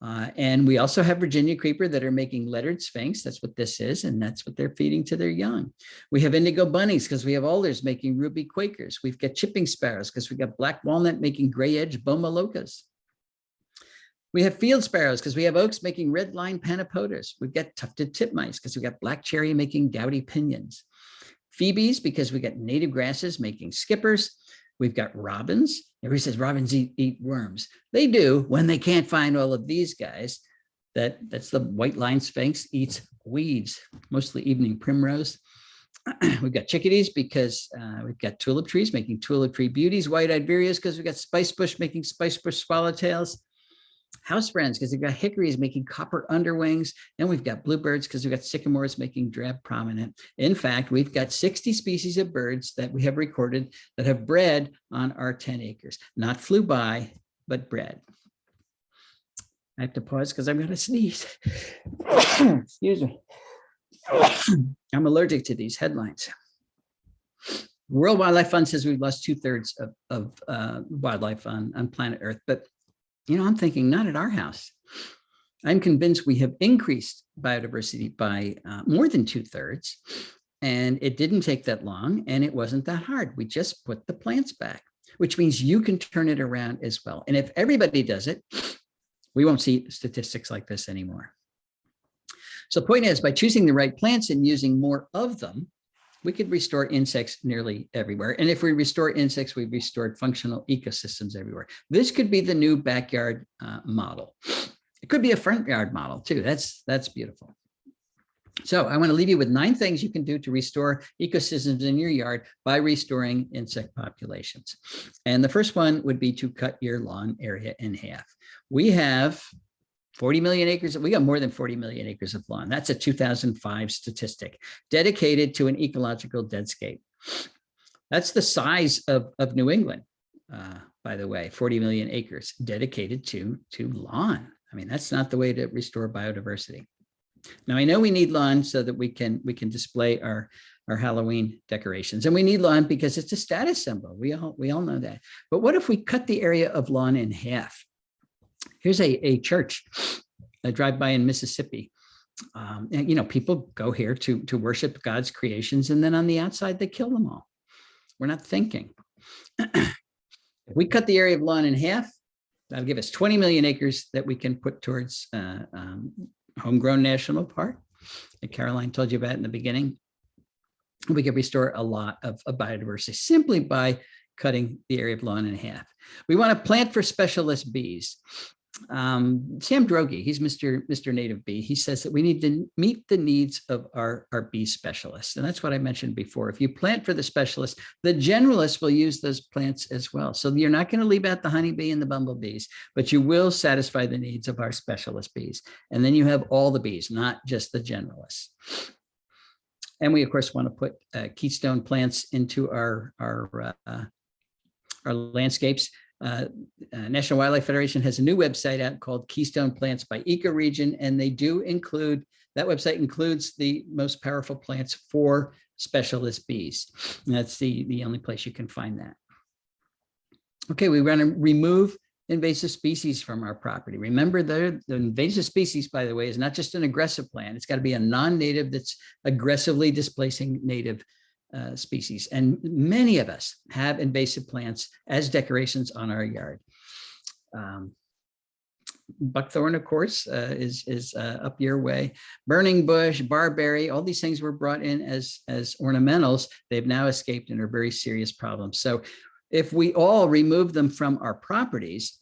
And we also have Virginia creeper that are making lettered sphinx. That's what this is. And that's what they're feeding to their young. We have indigo bunnies because we have alders making ruby quakers. We've got chipping sparrows because we got black walnut making gray edge boma locas. We have field sparrows because we have oaks making red line panapodas. We've got tufted titmice because we got black cherry making dowdy pinions. Phoebes because we got native grasses making skippers. We've got robins. Everybody says robins eat worms. They do when they can't find all of these guys. That's the white line sphinx eats weeds, mostly evening primrose. We've got chickadees because we've got tulip trees making tulip tree beauties, white-eyed vireas because we've got spice bush making spice bush swallowtails. House friends because we've got hickories making copper underwings, and we've got bluebirds because we've got sycamores making drab prominent. In fact, we've got 60 species of birds that we have recorded that have bred on our 10 acres. Not flew by, but bred. I have to pause because I'm going to sneeze. Excuse me. I'm allergic to these headlines. World Wildlife Fund says we've lost 2/3 of wildlife on planet Earth, but you know, I'm thinking not at our house. I'm convinced we have increased biodiversity by more than 2/3, and it didn't take that long, and it wasn't that hard. We just put the plants back, which means you can turn it around as well. And if everybody does it, we won't see statistics like this anymore. So the point is, by choosing the right plants and using more of them, we could restore insects nearly everywhere. And if we restore insects, we've restored functional ecosystems everywhere. This could be the new backyard model. It could be a front yard model too. That's beautiful. So I want to leave you with 9 things you can do to restore ecosystems in your yard by restoring insect populations. And the first one would be to cut your lawn area in half. We have 40 million acres. We got more than 40 million acres of lawn. That's a 2005 statistic dedicated to an ecological deadscape. That's the size of New England, by the way, 40 million acres dedicated to lawn. I mean, that's not the way to restore biodiversity. Now, I know we need lawn so that we can display our Halloween decorations, and we need lawn because it's a status symbol. We all know that. But what if we cut the area of lawn in half? Here's a church I drive by in Mississippi. And, you know, people go here to worship God's creations, and then on the outside, they kill them all. We're not thinking. If we cut the area of lawn in half, that'll give us 20 million acres that we can put towards homegrown national park, that Caroline told you about in the beginning. We can restore a lot of biodiversity simply by cutting the area of lawn in half. We want to plant for specialist bees. Sam Droege, he's Mr. Native Bee. He says that we need to meet the needs of our bee specialists. And that's what I mentioned before. If you plant for the specialists, the generalists will use those plants as well. So you're not going to leave out the honeybee and the bumblebees, but you will satisfy the needs of our specialist bees. And then you have all the bees, not just the generalists. And we, of course, want to put keystone plants into our landscapes. National Wildlife Federation has a new website out called Keystone Plants by Ecoregion, and they do include, that website includes the most powerful plants for specialist bees. And that's the only place you can find that. Okay, we want to remove invasive species from our property. Remember, the invasive species, by the way, is not just an aggressive plant. It's got to be a non-native that's aggressively displacing native species. And many of us have invasive plants as decorations on our yard. Buckthorn, of course, is up your way. Burning bush, barberry, all these things were brought in as ornamentals. They've now escaped and are very serious problems. So if we all remove them from our properties,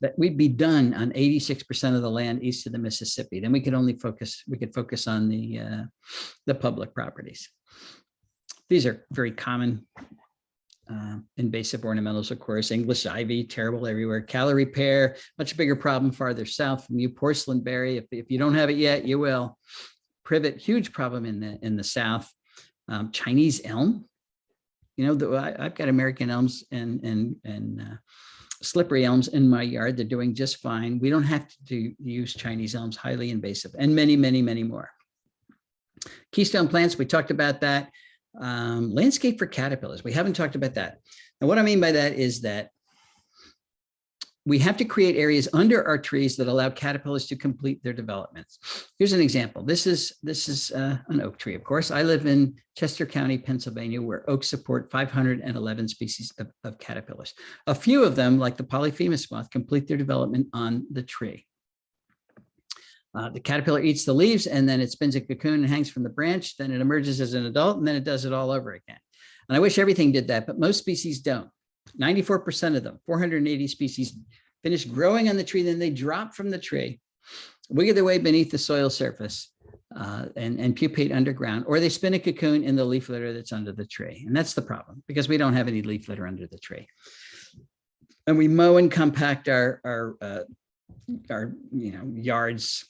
that we'd be done on 86% of the land east of the Mississippi. Then we could focus on the public properties. These are very common invasive ornamentals, of course. English ivy, terrible everywhere. Calorie pear, much bigger problem farther south from you. Porcelain berry, if you don't have it yet, you will. Privet, huge problem in the south. Chinese elm, you know, I've got American elms and slippery elms in my yard. They're doing just fine. We don't have to use Chinese elms, highly invasive, and many, many, many more. Keystone plants, we talked about that. Landscape for caterpillars, we haven't talked about that. And what I mean by that is that we have to create areas under our trees that allow caterpillars to complete their developments. Here's an example. This is an oak tree, of course. I live in Chester County, Pennsylvania, where oaks support 511 species of caterpillars. A few of them, like the Polyphemus moth, complete their development on the tree. The caterpillar eats the leaves, and then it spins a cocoon and hangs from the branch. Then it emerges as an adult, and then it does it all over again. And I wish everything did that, but most species don't. 94% of them, 480 species, finish growing on the tree, then they drop from the tree, wiggle their way beneath the soil surface, and pupate underground, or they spin a cocoon in the leaf litter that's under the tree. And that's the problem, because we don't have any leaf litter under the tree. And we mow and compact our yards,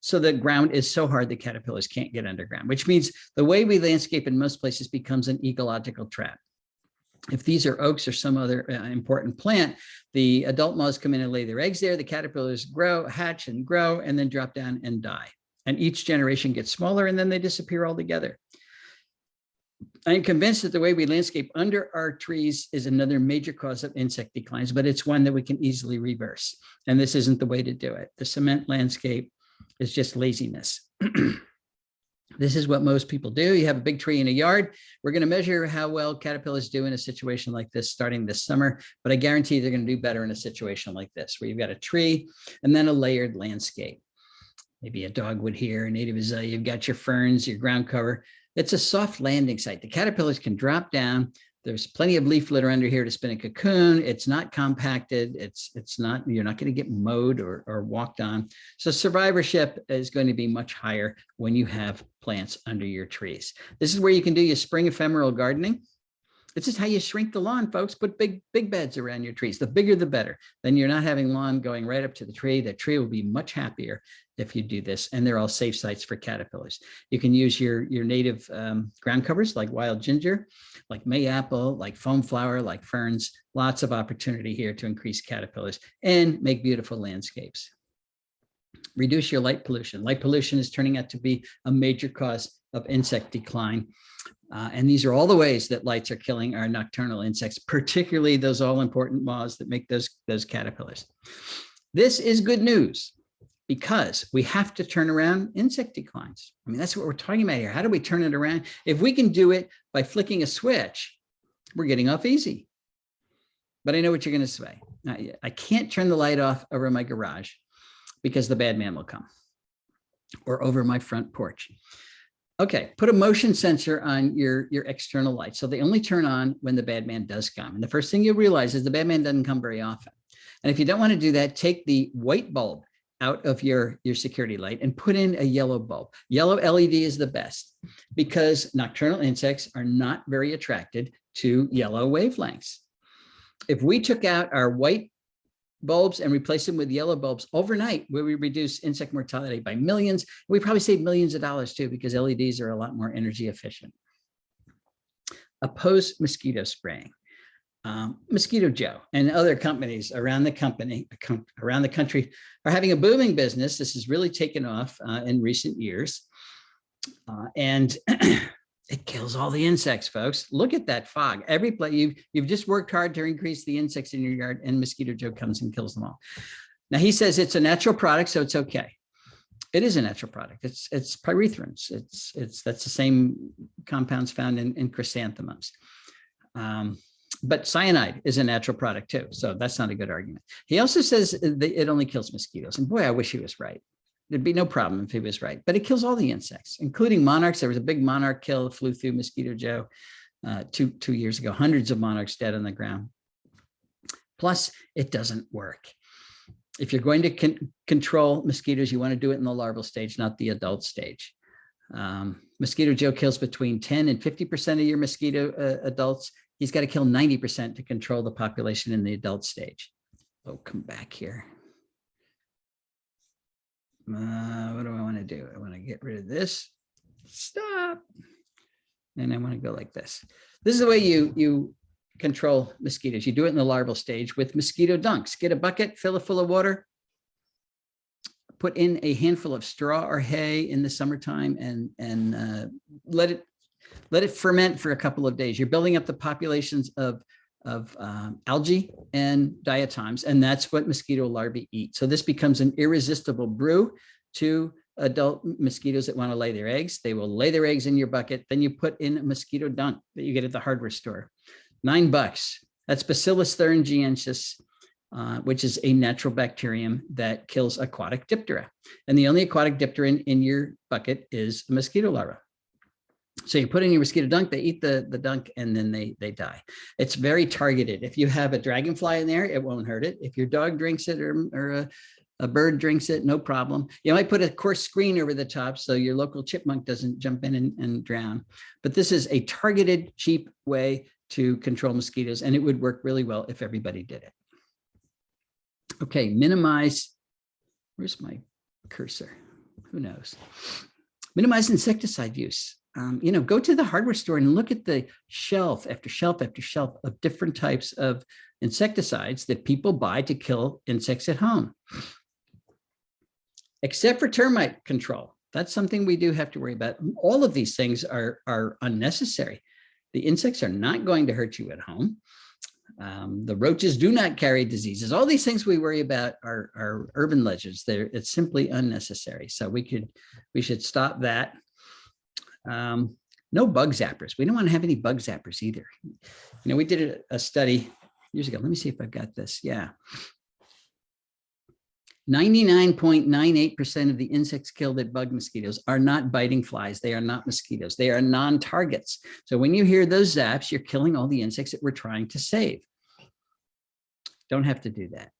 so the ground is so hard the caterpillars can't get underground, which means the way we landscape in most places becomes an ecological trap. If these are oaks or some other important plant, the adult moths come in and lay their eggs there. The caterpillars hatch and grow, and then drop down and die. And each generation gets smaller, and then they disappear altogether. I'm convinced that the way we landscape under our trees is another major cause of insect declines, but it's one that we can easily reverse. And this isn't the way to do it. The cement landscape is just laziness. This is what most people do. You have a big tree in a yard. We're going to measure how well caterpillars do in a situation like this starting this summer, but I guarantee they're going to do better in a situation like this, where you've got a tree and then a layered landscape. Maybe a dogwood here, a native azalea, you've got your ferns, your ground cover. It's a soft landing site. The caterpillars can drop down. There's plenty of leaf litter under here to spin a cocoon. It's not compacted. It's not, you're not going to get mowed or walked on. So survivorship is going to be much higher when you have plants under your trees. This is where you can do your spring ephemeral gardening. This is how you shrink the lawn, folks. Put big beds around your trees. The bigger, the better. Then you're not having lawn going right up to the tree. The tree will be much happier if you do this. And they're all safe sites for caterpillars. You can use your native ground covers like wild ginger, like mayapple, like foam flower, like ferns. Lots of opportunity here to increase caterpillars and make beautiful landscapes. Reduce your light pollution. Light pollution is turning out to be a major cause of insect decline. And these are all the ways that lights are killing our nocturnal insects, particularly those all-important moths that make those caterpillars. This is good news because we have to turn around insect declines. I mean, that's what we're talking about here. How do we turn it around? If we can do it by flicking a switch, we're getting off easy. But I know what you're going to say. I can't turn the light off over my garage because the bad man will come, or over my front porch. Okay, put a motion sensor on your external light. So they only turn on when the bad man does come. And the first thing you realize is the bad man doesn't come very often. And if you don't want to do that, take the white bulb out of your security light and put in a yellow bulb. Yellow LED is the best because nocturnal insects are not very attracted to yellow wavelengths. If we took out our white bulbs and replace them with yellow bulbs overnight, where we reduce insect mortality by millions, we probably save millions of dollars too, because LEDs are a lot more energy efficient. Oppose mosquito spraying. Mosquito Joe and other companies around the country are having a booming business. This has really taken off in recent years. And It kills all the insects, folks. Look at that fog. Every place you've just worked hard to increase the insects in your yard, and Mosquito Joe comes and kills them all. Now he says it's a natural product, so it's okay. It is a natural product. It's pyrethrins. That's the same compounds found in chrysanthemums. But cyanide is a natural product too, so that's not a good argument. He also says that it only kills mosquitoes, and boy, I wish he was right. There'd be no problem if he was right, but it kills all the insects, including monarchs. There was a big monarch kill that flew through Mosquito Joe 2 years ago, hundreds of monarchs dead on the ground. Plus, it doesn't work. If you're going to control mosquitoes, you want to do it in the larval stage, not the adult stage. Mosquito Joe kills between 10 and 50% of your mosquito adults. He's got to kill 90% to control the population in the adult stage. Oh, come back here. What do I want to do? I want to get rid of this. Stop. And I want to go like this. This is the way you control mosquitoes. You do it in the larval stage with mosquito dunks. Get a bucket, fill it full of water, put in a handful of straw or hay in the summertime, and let it ferment for a couple of days. You're building up the populations of algae and diatoms, and that's what mosquito larvae eat. So this becomes an irresistible brew to adult mosquitoes that want to lay their eggs. They will lay their eggs in your bucket. Then you put in a mosquito dunk that you get at the hardware store. $9. That's Bacillus thuringiensis, which is a natural bacterium that kills aquatic diptera. And the only aquatic diptera in your bucket is a mosquito larva. So you put in your mosquito dunk, they eat the dunk, and then they die. It's very targeted. If you have a dragonfly in there, it won't hurt it. If your dog drinks it or a bird drinks it, no problem. You might put a coarse screen over the top so your local chipmunk doesn't jump in and drown. But this is a targeted, cheap way to control mosquitoes, and it would work really well if everybody did it. Okay, minimize. Where's my cursor? Who knows? Minimize insecticide use. Go to the hardware store and look at the shelf after shelf after shelf of different types of insecticides that people buy to kill insects at home. Except for termite control. That's something we do have to worry about. All of these things are unnecessary. The insects are not going to hurt you at home. The roaches do not carry diseases. All these things we worry about are urban legends. It's simply unnecessary. So we should stop that. No bug zappers. We don't want to have any bug zappers either. We did a study years ago. Let me see if I've got this. Yeah. 99.98% of the insects killed at bug mosquitoes are not biting flies. They are not mosquitoes. They are non-targets. So when you hear those zaps, you're killing all the insects that we're trying to save. Don't have to do that.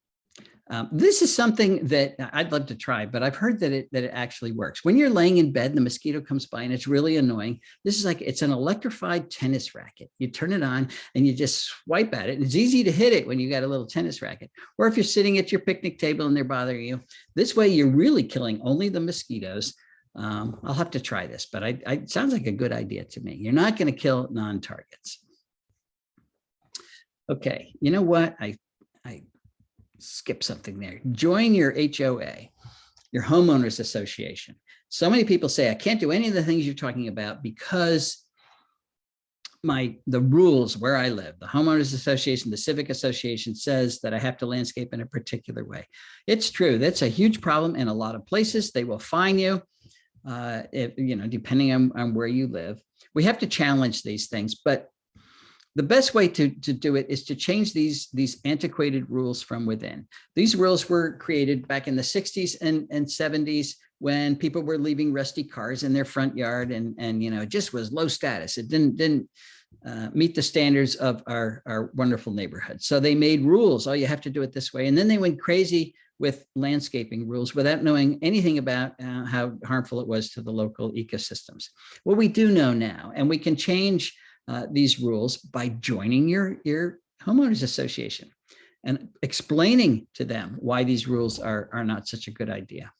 This is something that I'd love to try, but I've heard that it actually works. When you're laying in bed and the mosquito comes by and it's really annoying, this is like, it's an electrified tennis racket. You turn it on and you just swipe at it. And it's easy to hit it when you got a little tennis racket. Or if you're sitting at your picnic table and they're bothering you, this way you're really killing only the mosquitoes. I'll have to try this, but it sounds like a good idea to me. You're not going to kill non-targets. Okay, you know what? I skip something there. Join your HOA, your homeowners association. So many people say, I can't do any of the things you're talking about because the rules where I live, the homeowners association, the civic association says that I have to landscape in a particular way. It's true. That's a huge problem in a lot of places. They will fine you, depending on where you live. We have to challenge these things, but the best way to do it is to change these antiquated rules from within. These rules were created back in the 60s and 70s when people were leaving rusty cars in their front yard, and it just was low status. It didn't meet the standards of our wonderful neighborhood. So they made rules. Oh, you have to do it this way. And then they went crazy with landscaping rules without knowing anything about how harmful it was to the local ecosystems. Well, we do know now, and we can change these rules by joining your homeowners association and explaining to them why these rules are not such a good idea.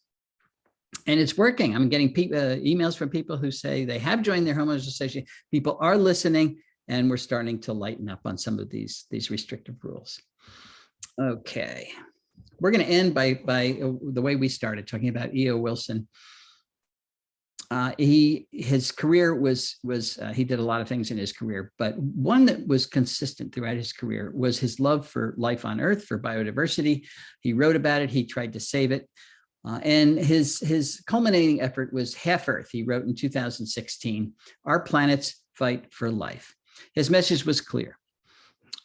And it's working. I'm getting emails from people who say they have joined their homeowners association. People are listening, and we're starting to lighten up on some of these restrictive rules. Okay, we're going to end by the way we started, talking about E.O. Wilson. his career was he did a lot of things in his career, but one that was consistent throughout his career was his love for life on Earth, for biodiversity. He wrote about it. He tried to save it. And his culminating effort was Half Earth. He wrote in 2016, "Our Planet's Fight for Life." His message was clear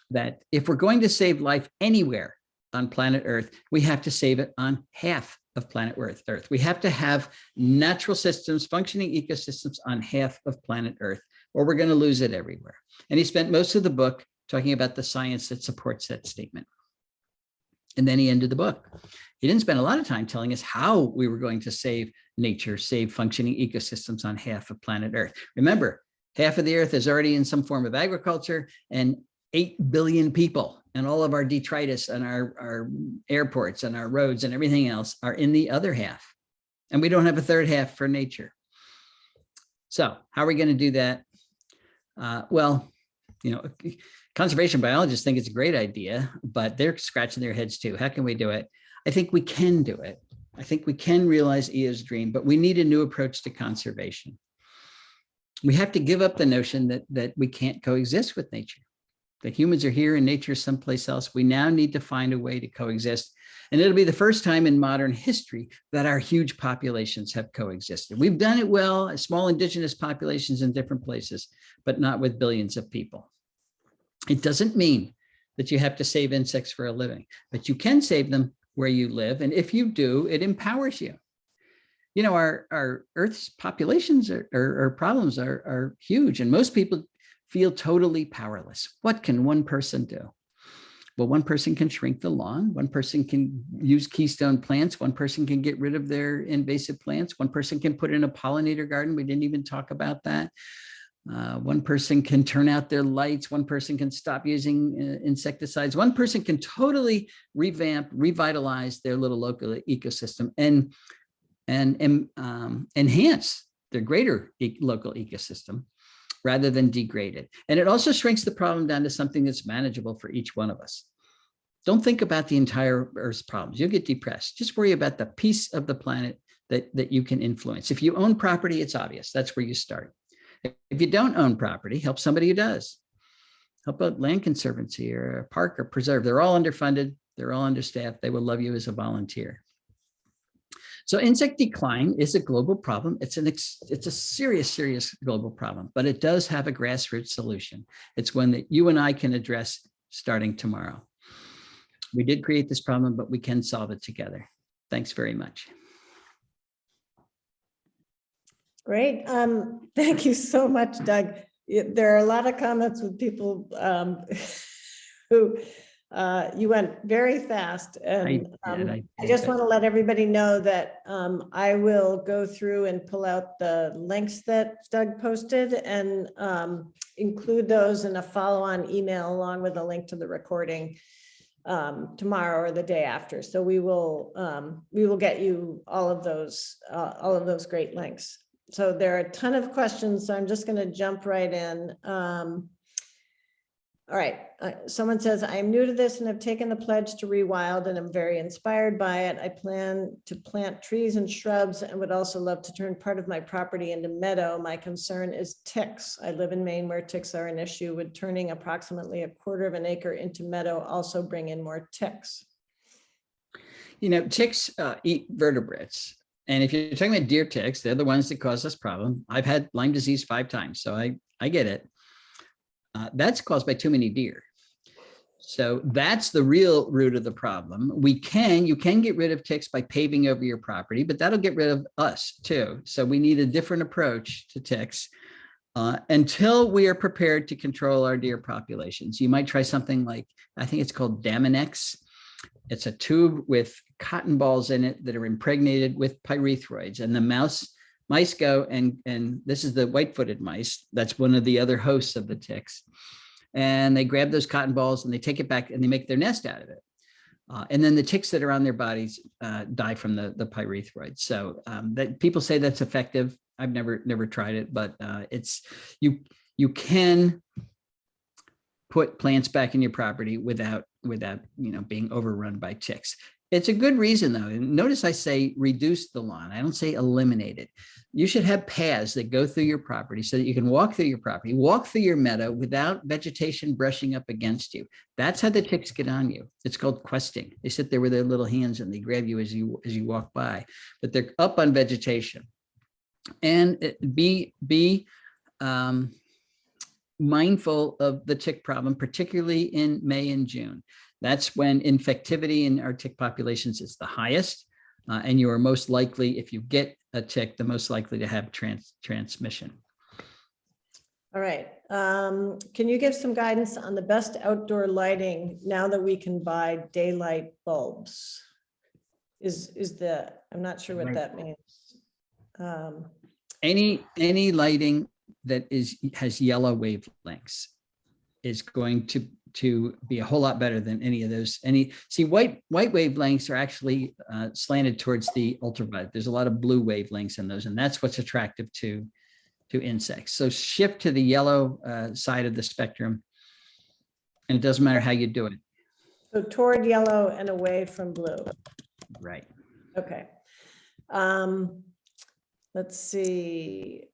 that if we're going to save life anywhere on planet Earth, we have to save it on half of planet Earth. We have to have natural systems, functioning ecosystems on half of planet Earth, or we're going to lose it everywhere. And he spent most of the book talking about the science that supports that statement. And then he ended the book. He didn't spend a lot of time telling us how we were going to save nature, save functioning ecosystems on half of planet Earth. Remember, half of the Earth is already in some form of agriculture, and 8 billion people and all of our detritus and our airports and our roads and everything else are in the other half. And we don't have a third half for nature. So how are we going to do that? Well, conservation biologists think it's a great idea, but they're scratching their heads too. How can we do it? I think we can do it. I think we can realize Eo's dream, but we need a new approach to conservation. We have to give up the notion that we can't coexist with nature, that humans are here and nature is someplace else. We now need to find a way to coexist. And it'll be the first time in modern history that our huge populations have coexisted. We've done it well as small indigenous populations in different places, but not with billions of people. It doesn't mean that you have to save insects for a living, but you can save them where you live. And if you do, it empowers you. Our Earth's populations or problems are huge, and most people feel totally powerless. What can one person do? Well, one person can shrink the lawn. One person can use keystone plants. One person can get rid of their invasive plants. One person can put in a pollinator garden. We didn't even talk about that. One person can turn out their lights. One person can stop using insecticides. One person can totally revitalize their little local ecosystem and enhance their greater local ecosystem rather than degrade it. And it also shrinks the problem down to something that's manageable for each one of us. Don't think about the entire Earth's problems. You'll get depressed. Just worry about the piece of the planet that you can influence. If you own property, it's obvious. That's where you start. If you don't own property, help somebody who does. Help a land conservancy or a park or preserve. They're all underfunded. They're all understaffed. They will love you as a volunteer. So insect decline is a global problem. It's a serious global problem, but it does have a grassroots solution. It's one that you and I can address starting tomorrow. We did create this problem, but we can solve it together. Thanks very much. Great. Thank you so much, Doug. There are a lot of comments with people who you went very fast. And I just want to let everybody know that I will go through and pull out the links that Doug posted and include those in a follow-on email along with a link to the recording tomorrow or the day after. So we will get you all of those great links. So there are a ton of questions, so I'm just going to jump right in. All right, someone says, I am new to this and have taken the pledge to rewild and I'm very inspired by it. I plan to plant trees and shrubs and would also love to turn part of my property into meadow. My concern is ticks. I live in Maine where ticks are an issue. Would turning approximately 1/4 of an acre into meadow also bring in more ticks? Ticks eat vertebrates. And if you're talking about deer ticks, they're the ones that cause this problem. I've had Lyme disease 5 times, so I get it. That's caused by too many deer. So that's the real root of the problem. You can get rid of ticks by paving over your property, but that'll get rid of us too. So we need a different approach to ticks until we are prepared to control our deer populations. You might try something like, I think it's called Daminex. It's a tube with cotton balls in it that are impregnated with pyrethroids, and the mice go and this is the white-footed mice. That's one of the other hosts of the ticks. And they grab those cotton balls and they take it back and they make their nest out of it. And then the ticks that are on their bodies die from the pyrethroids. So that people say that's effective. I've never tried it, but you can put plants back in your property without being overrun by ticks. It's a good reason though. And notice I say reduce the lawn. I don't say eliminate it. You should have paths that go through your property so that you can walk through your property, walk through your meadow without vegetation brushing up against you. That's how the ticks get on you. It's called questing. They sit there with their little hands and they grab you as you walk by, but they're up on vegetation. And be mindful of the tick problem, particularly in May and June. That's when infectivity in our tick populations is the highest. And you are most likely, if you get a tick, the most likely to have transmission. All right. Can you give some guidance on the best outdoor lighting now that we can buy daylight bulbs? I'm not sure what that means. Any lighting that has yellow wavelengths is going to be a whole lot better than any of those. White wavelengths are actually slanted towards the ultraviolet. There's a lot of blue wavelengths in those, and that's what's attractive to insects. So shift to the yellow side of the spectrum, and it doesn't matter how you do it. So toward yellow and away from blue. Right. Okay. Let's see.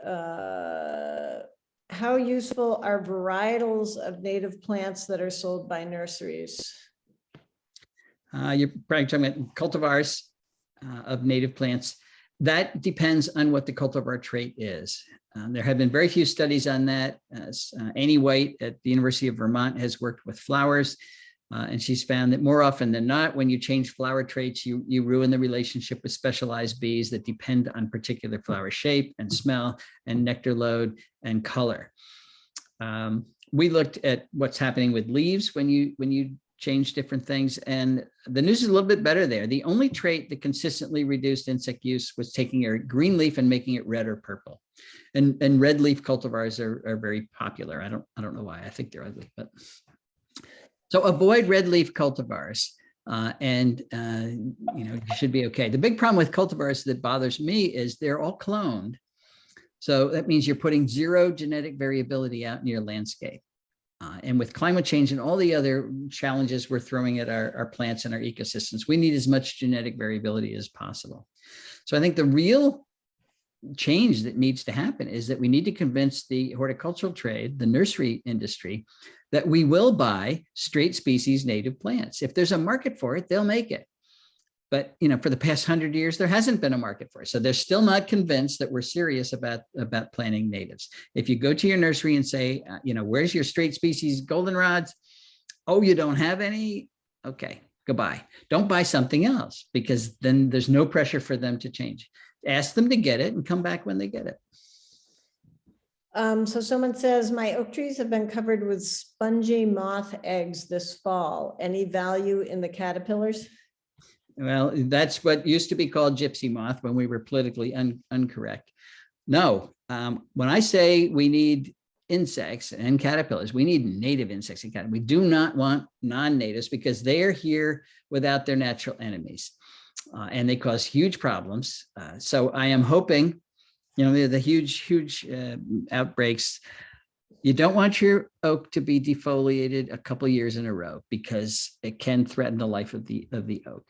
How useful are varietals of native plants that are sold by nurseries? You're probably talking about cultivars of native plants. That depends on what the cultivar trait is. There have been very few studies on that. Annie White at the University of Vermont has worked with flowers, and she's found that more often than not, when you change flower traits, you ruin the relationship with specialized bees that depend on particular flower shape and smell and nectar load and color. We looked at what's happening with leaves when you change different things, and the news is a little bit better there. The only trait that consistently reduced insect use was taking a green leaf and making it red or purple. And red leaf cultivars are very popular. I don't know why. I think they're ugly, but so avoid red leaf cultivars, and you should be okay. The big problem with cultivars that bothers me is they're all cloned. So that means you're putting zero genetic variability out in your landscape. And with climate change and all the other challenges we're throwing at our plants and our ecosystems, we need as much genetic variability as possible. So I think the real change that needs to happen is that we need to convince the horticultural trade, the nursery industry, that we will buy straight species native plants. If there's a market for it, they'll make it. But for the past 100 years, there hasn't been a market for it. So they're still not convinced that we're serious about planting natives. If you go to your nursery and say, where's your straight species goldenrods? Oh, you don't have any? Okay, goodbye. Don't buy something else, because then there's no pressure for them to change. Ask them to get it and come back when they get it. So someone says, my oak trees have been covered with spongy moth eggs this fall. Any value in the caterpillars? Well, that's what used to be called gypsy moth when we were politically incorrect. No, when I say we need insects and caterpillars, we need native insects and caterpillars. We do not want non-natives, because they are here without their natural enemies, and they cause huge problems. So I am hoping, the huge outbreaks. You don't want your oak to be defoliated a couple of years in a row, because it can threaten the life of the oak.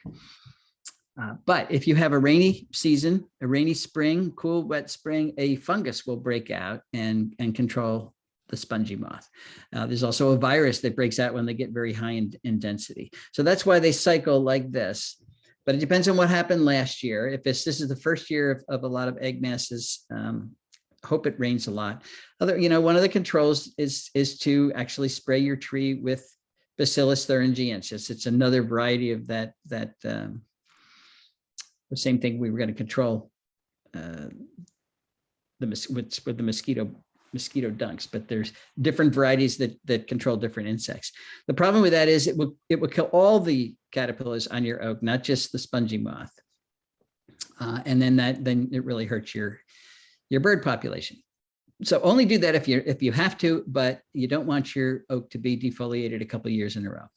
But if you have a rainy season, a rainy spring, cool, wet spring, a fungus will break out and control the spongy moth. There's also a virus that breaks out when they get very high in density. So that's why they cycle like this. But it depends on what happened last year. If this is the first year of a lot of egg masses, hope it rains a lot. One of the controls is to actually spray your tree with Bacillus thuringiensis. It's another variety of that the same thing we were going to control with the mosquito dunks, but there's different varieties that control different insects. The problem with that is it will kill all the caterpillars on your oak, not just the spongy moth, and then it really hurts your bird population. So only do that if you have to, but you don't want your oak to be defoliated a couple of years in a row.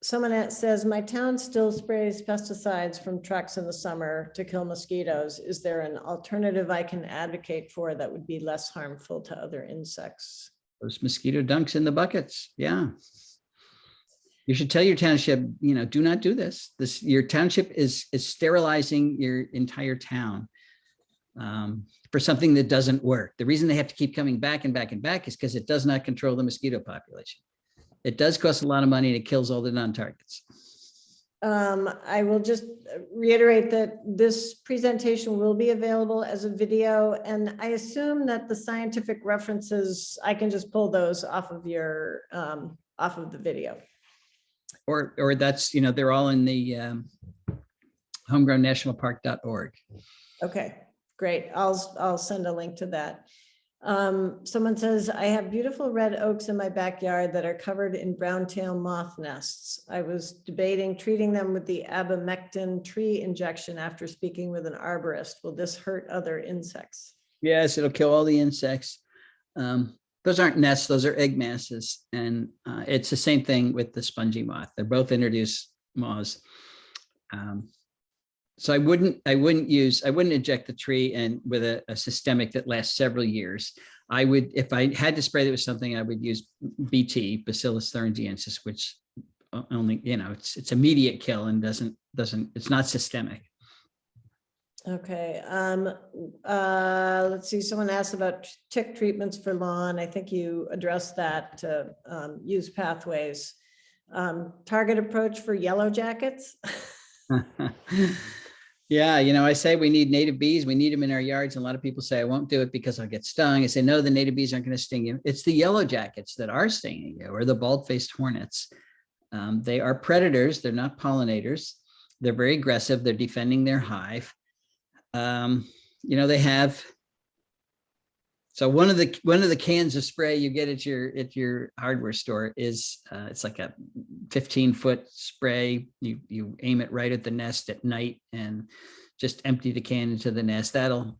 Someone that says, my town still sprays pesticides from trucks in the summer to kill mosquitoes. Is there an alternative I can advocate for that would be less harmful to other insects? Those mosquito dunks in the buckets. Yeah. You should tell your township, do not do this. Your township is sterilizing your entire town for something that doesn't work. The reason they have to keep coming back and back and back is because it does not control the mosquito population. It does cost a lot of money and it kills all the non-targets. I will just reiterate that this presentation will be available as a video, and I assume that the scientific references, I can just pull those off of your, off of the video. Or that's, they're all in the homegrownnationalpark.org. Okay, great. I'll send a link to that. Someone says, I have beautiful red oaks in my backyard that are covered in brown-tail moth nests. I was debating treating them with the abamectin tree injection after speaking with an arborist. Will this hurt other insects? Yes, it'll kill all the insects. Those aren't nests, those are egg masses. And it's the same thing with the spongy moth. They're both introduced moths. So I wouldn't inject the tree and with a systemic that lasts several years. I would, if I had to spray it with something, I would use BT, Bacillus thuringiensis, which only, it's immediate kill and it's not systemic. Okay. Let's see. Someone asked about tick treatments for lawn. I think you addressed that to use pathways. Target approach for yellow jackets. Yeah, I say we need native bees. We need them in our yards. And a lot of people say, I won't do it because I'll get stung. I say, no, the native bees aren't going to sting you. It's the yellow jackets that are stinging you, or the bald-faced hornets. They are predators. They're not pollinators. They're very aggressive. They're defending their hive. They have. So one of the cans of spray you get at your hardware store is it's like a 15-foot spray. You aim it right at the nest at night and just empty the can into the nest. That'll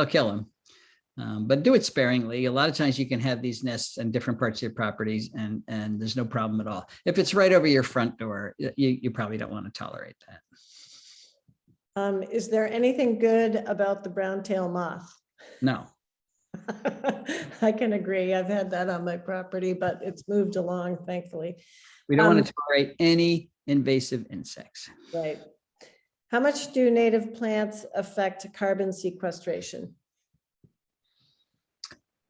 kill them. But do it sparingly. A lot of times you can have these nests in different parts of your properties and there's no problem at all. If it's right over your front door, you probably don't want to tolerate that. Is there anything good about the brown-tail moth? No. I can agree. I've had that on my property, but it's moved along, thankfully. We don't want to tolerate any invasive insects. Right. How much do native plants affect carbon sequestration?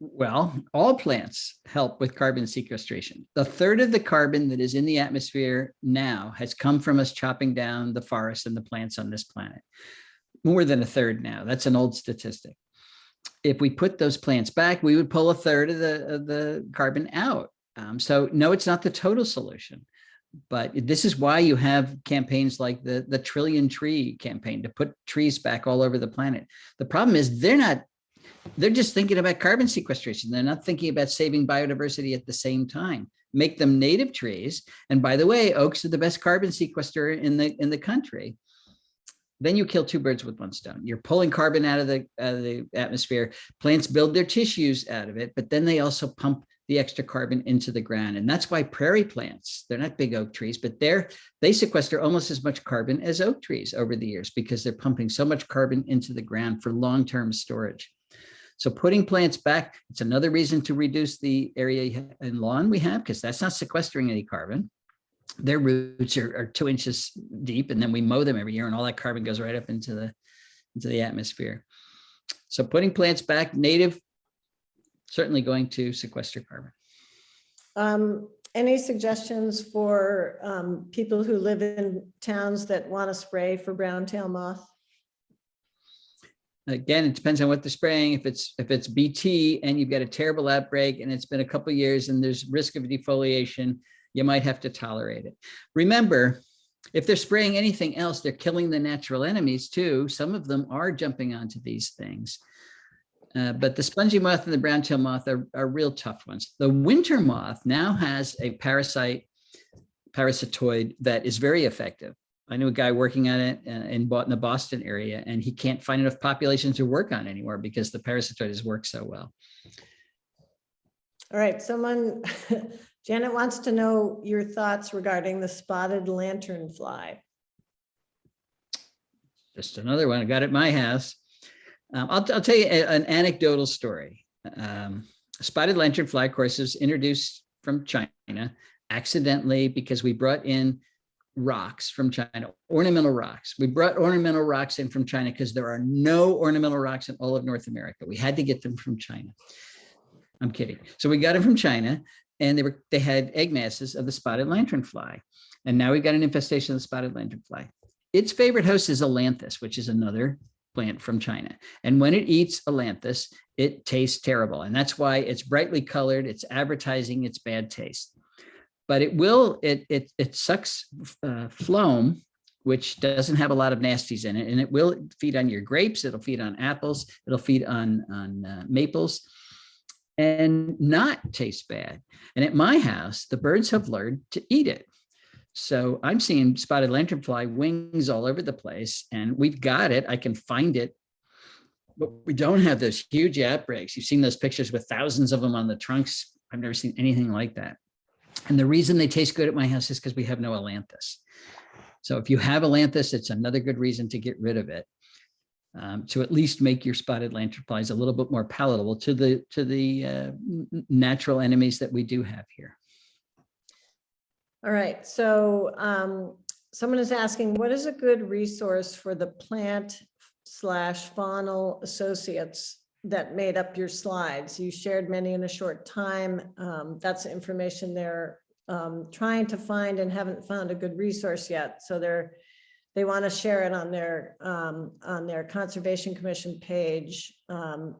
Well, all plants help with carbon sequestration. A third of the carbon that is in the atmosphere now has come from us chopping down the forests and the plants on this planet. More than a third now. That's an old statistic. If we put those plants back, we would pull a third of the carbon out. So no, it's not the total solution, but this is why you have campaigns like the Trillion Tree campaign to put trees back all over the planet. The problem is they're just thinking about carbon sequestration. They're not thinking about saving biodiversity at the same time. Make them native trees. And by the way, oaks are the best carbon sequester in the country. Then you kill two birds with one stone. You're pulling carbon out of the atmosphere. Plants build their tissues out of it, but then they also pump the extra carbon into the ground. And that's why prairie plants, they're not big oak trees, but they sequester almost as much carbon as oak trees over the years because they're pumping so much carbon into the ground for long-term storage. So putting plants back, it's another reason to reduce the area in lawn we have, because that's not sequestering any carbon. Their roots are 2 inches deep, and then we mow them every year, and all that carbon goes right up into the atmosphere. So putting plants back native, certainly going to sequester carbon. Any suggestions for people who live in towns that want to spray for brown-tail moth? Again, it depends on what they're spraying. If it's BT and you've got a terrible outbreak and it's been a couple of years and there's risk of defoliation, you might have to tolerate it. Remember, if they're spraying anything else, they're killing the natural enemies too. Some of them are jumping onto these things. But the spongy moth and the brown-tail moth are real tough ones. The winter moth now has a parasitoid that is very effective. I knew a guy working on it in the Boston area, and he can't find enough population to work on anymore because the parasitoid has worked so well. All right, Janet wants to know your thoughts regarding the spotted lanternfly. Just another one I got at my house. I'll tell you an anecdotal story. Spotted lanternfly, of course, is introduced from China. accidentally because we brought in rocks from China, ornamental rocks. We brought ornamental rocks in from China because there are no ornamental rocks in all of North America. We had to get them from China. I'm kidding. So we got them from China, and they had egg masses of the spotted lanternfly. And now we've got an infestation of the spotted lanternfly. Its favorite host is Ailanthus, which is another plant from China. And when it eats Ailanthus, it tastes terrible. And that's why it's brightly colored. It's advertising its bad taste. But it sucks phloem, which doesn't have a lot of nasties in it. And it will feed on your grapes. It'll feed on apples. It'll feed on maples and not taste bad. And at my house, the birds have learned to eat it. So I'm seeing spotted lanternfly wings all over the place, and we've got it. I can find it, but we don't have those huge outbreaks. You've seen those pictures with thousands of them on the trunks. I've never seen anything like that. And the reason they taste good at my house is because we have no Ailanthus. So if you have Ailanthus, it's another good reason to get rid of it, to at least make your spotted lanternflies a little bit more palatable to the natural enemies that we do have here. All right, so someone is asking, what is a good resource for the plant/faunal associates that made up your slides? You shared many in a short time. That's information they're trying to find and haven't found a good resource yet. So they want to share it on their Conservation Commission page.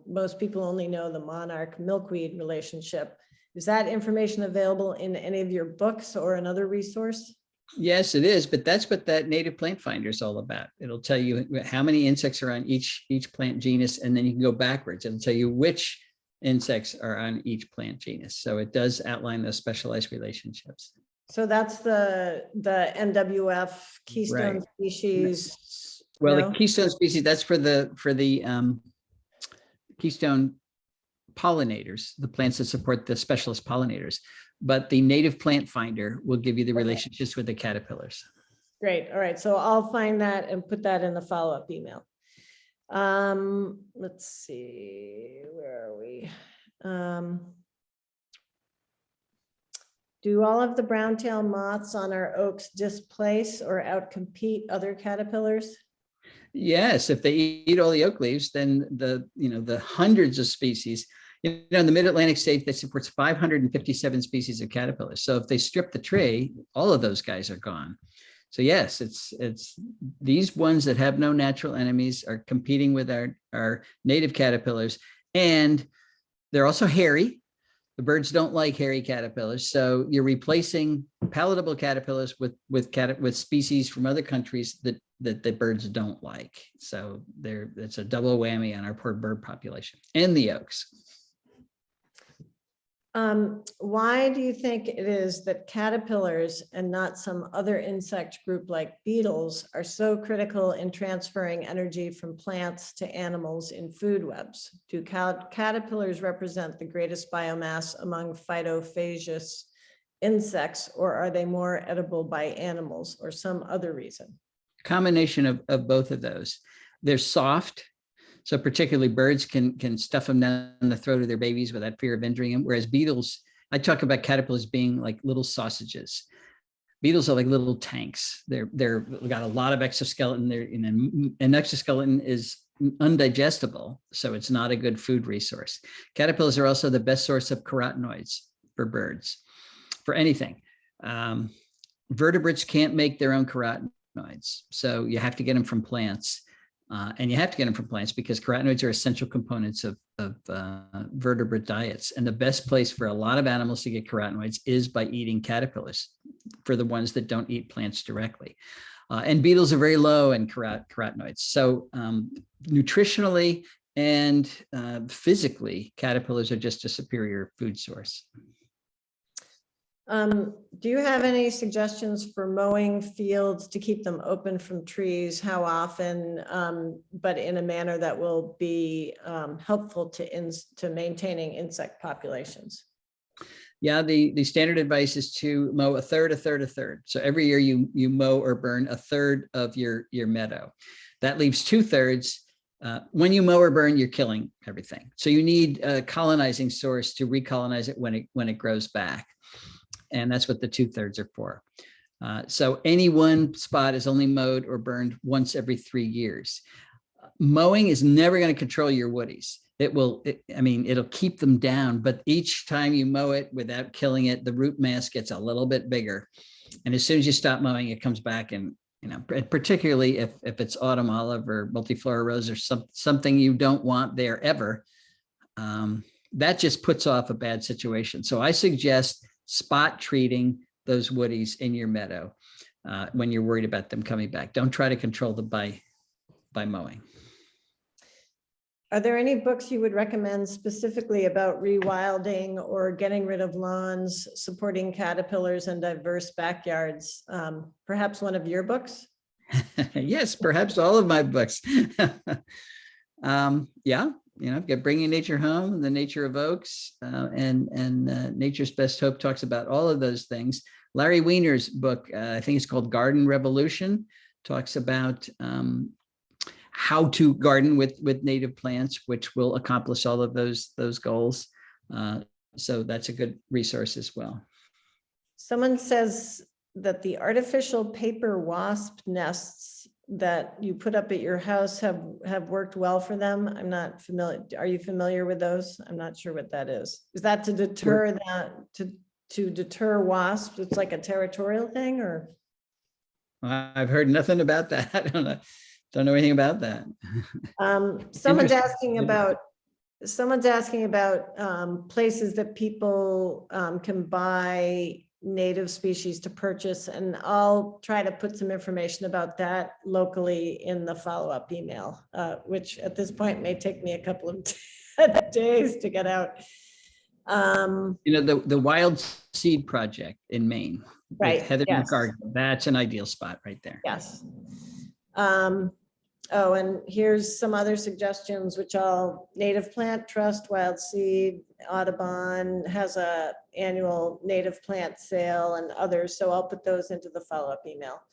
Most people only know the monarch milkweed relationship. Is that information available in any of your books or another resource? Yes, it is, but that's what that native plant finder is all about. It'll tell you how many insects are on each plant genus, and then you can go backwards. It'll tell you which insects are on each plant genus. So it does outline those specialized relationships. So that's the NWF keystone Right. species. Well, no? the keystone species, that's for the keystone pollinators, the plants that support the specialist pollinators. But the native plant finder will give you the relationships with the caterpillars. Great. All right. So I'll find that and put that in the follow-up email. Let's see, where are we? Do all of the brown-tailed moths on our oaks displace or outcompete other caterpillars? Yes, if they eat all the oak leaves, then the hundreds of species, in the mid-Atlantic states, that supports 557 species of caterpillars. So if they strip the tree, all of those guys are gone. So yes, it's these ones that have no natural enemies are competing with our native caterpillars, and they're also hairy. The birds don't like hairy caterpillars, so you're replacing palatable caterpillars with species from other countries that the birds don't like. So it's a double whammy on our poor bird population and the oaks. Why do you think it is that caterpillars and not some other insect group like beetles are so critical in transferring energy from plants to animals in food webs? Do caterpillars represent the greatest biomass among phytophagous insects, or are they more edible by animals or some other reason? Combination of both of those. They're soft. So particularly birds can stuff them down the throat of their babies without fear of injuring them. Whereas beetles, I talk about caterpillars being like little sausages. Beetles are like little tanks. They've got a lot of exoskeleton. An exoskeleton is undigestible, so it's not a good food resource. Caterpillars are also the best source of carotenoids for birds, for anything. Vertebrates can't make their own carotenoids, so you have to get them from plants. And you have to get them from plants because carotenoids are essential components of vertebrate diets. And the best place for a lot of animals to get carotenoids is by eating caterpillars, for the ones that don't eat plants directly. And beetles are very low in carotenoids. So nutritionally and physically, caterpillars are just a superior food source. Do you have any suggestions for mowing fields to keep them open from trees? How often, but in a manner that will be helpful to maintaining insect populations? Yeah, the standard advice is to mow a third. So every year you mow or burn a third of your meadow. That leaves 2/3. When you mow or burn, you're killing everything. So you need a colonizing source to recolonize it when it grows back. And that's what the 2/3 are for. So any one spot is only mowed or burned once every 3 years. Mowing is never going to control your woodies. It'll keep them down, but each time you mow it without killing it, the root mass gets a little bit bigger. And as soon as you stop mowing, it comes back. And, particularly if it's autumn olive or multiflora rose or something you don't want there ever, that just puts off a bad situation. So I suggest spot treating those woodies in your meadow when you're worried about them coming back. Don't try to control them by mowing. Are there any books you would recommend specifically about rewilding or getting rid of lawns, supporting caterpillars and diverse backyards? Perhaps one of your books? Yes, perhaps all of my books. Yeah, Bringing Nature Home, The Nature of Oaks, and Nature's Best Hope talks about all of those things. Larry Weiner's book, I think it's called Garden Revolution, talks about how to garden with native plants, which will accomplish all of those goals. So that's a good resource as well. Someone says that the artificial paper wasp nests that you put up at your house have worked well for them. I'm not familiar. Are you familiar with those? I'm not sure what that is. Is that to deter to deter wasps? It's like a territorial thing, or? I've heard nothing about that. I don't know anything about that. Someone's asking about places that people can buy native species to purchase, and I'll try to put some information about that locally in the follow-up email, which at this point may take me a couple of days to get out. The Wild Seed Project in Maine, right? Heather Yes. McCarthy, that's an ideal spot right there. Yes. Oh, and here's some other suggestions, which all Native Plant Trust, Wild Seed, Audubon has a annual native plant sale and others. So I'll put those into the follow-up email.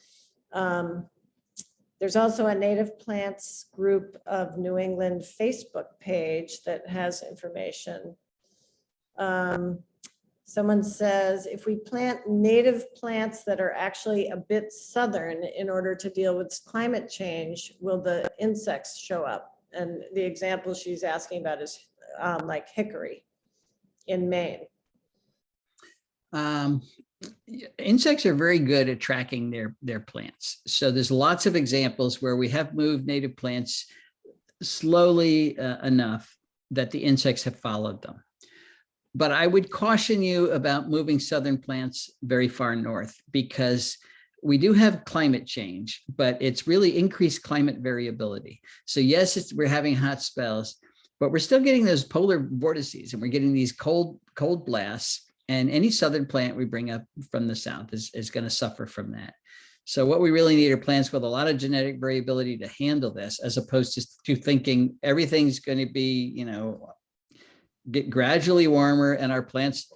There's also a Native Plants Group of New England Facebook page that has information. Someone says, if we plant native plants that are actually a bit southern in order to deal with climate change, will the insects show up? And the example she's asking about is like hickory in Maine. Insects are very good at tracking their plants. So there's lots of examples where we have moved native plants slowly enough that the insects have followed them. But I would caution you about moving southern plants very far north, because we do have climate change, but it's really increased climate variability. So yes, we're having hot spells, but we're still getting those polar vortices, and we're getting these cold blasts, and any southern plant we bring up from the south is going to suffer from that. So what we really need are plants with a lot of genetic variability to handle this, as opposed to thinking everything's going to be, get gradually warmer and our plants,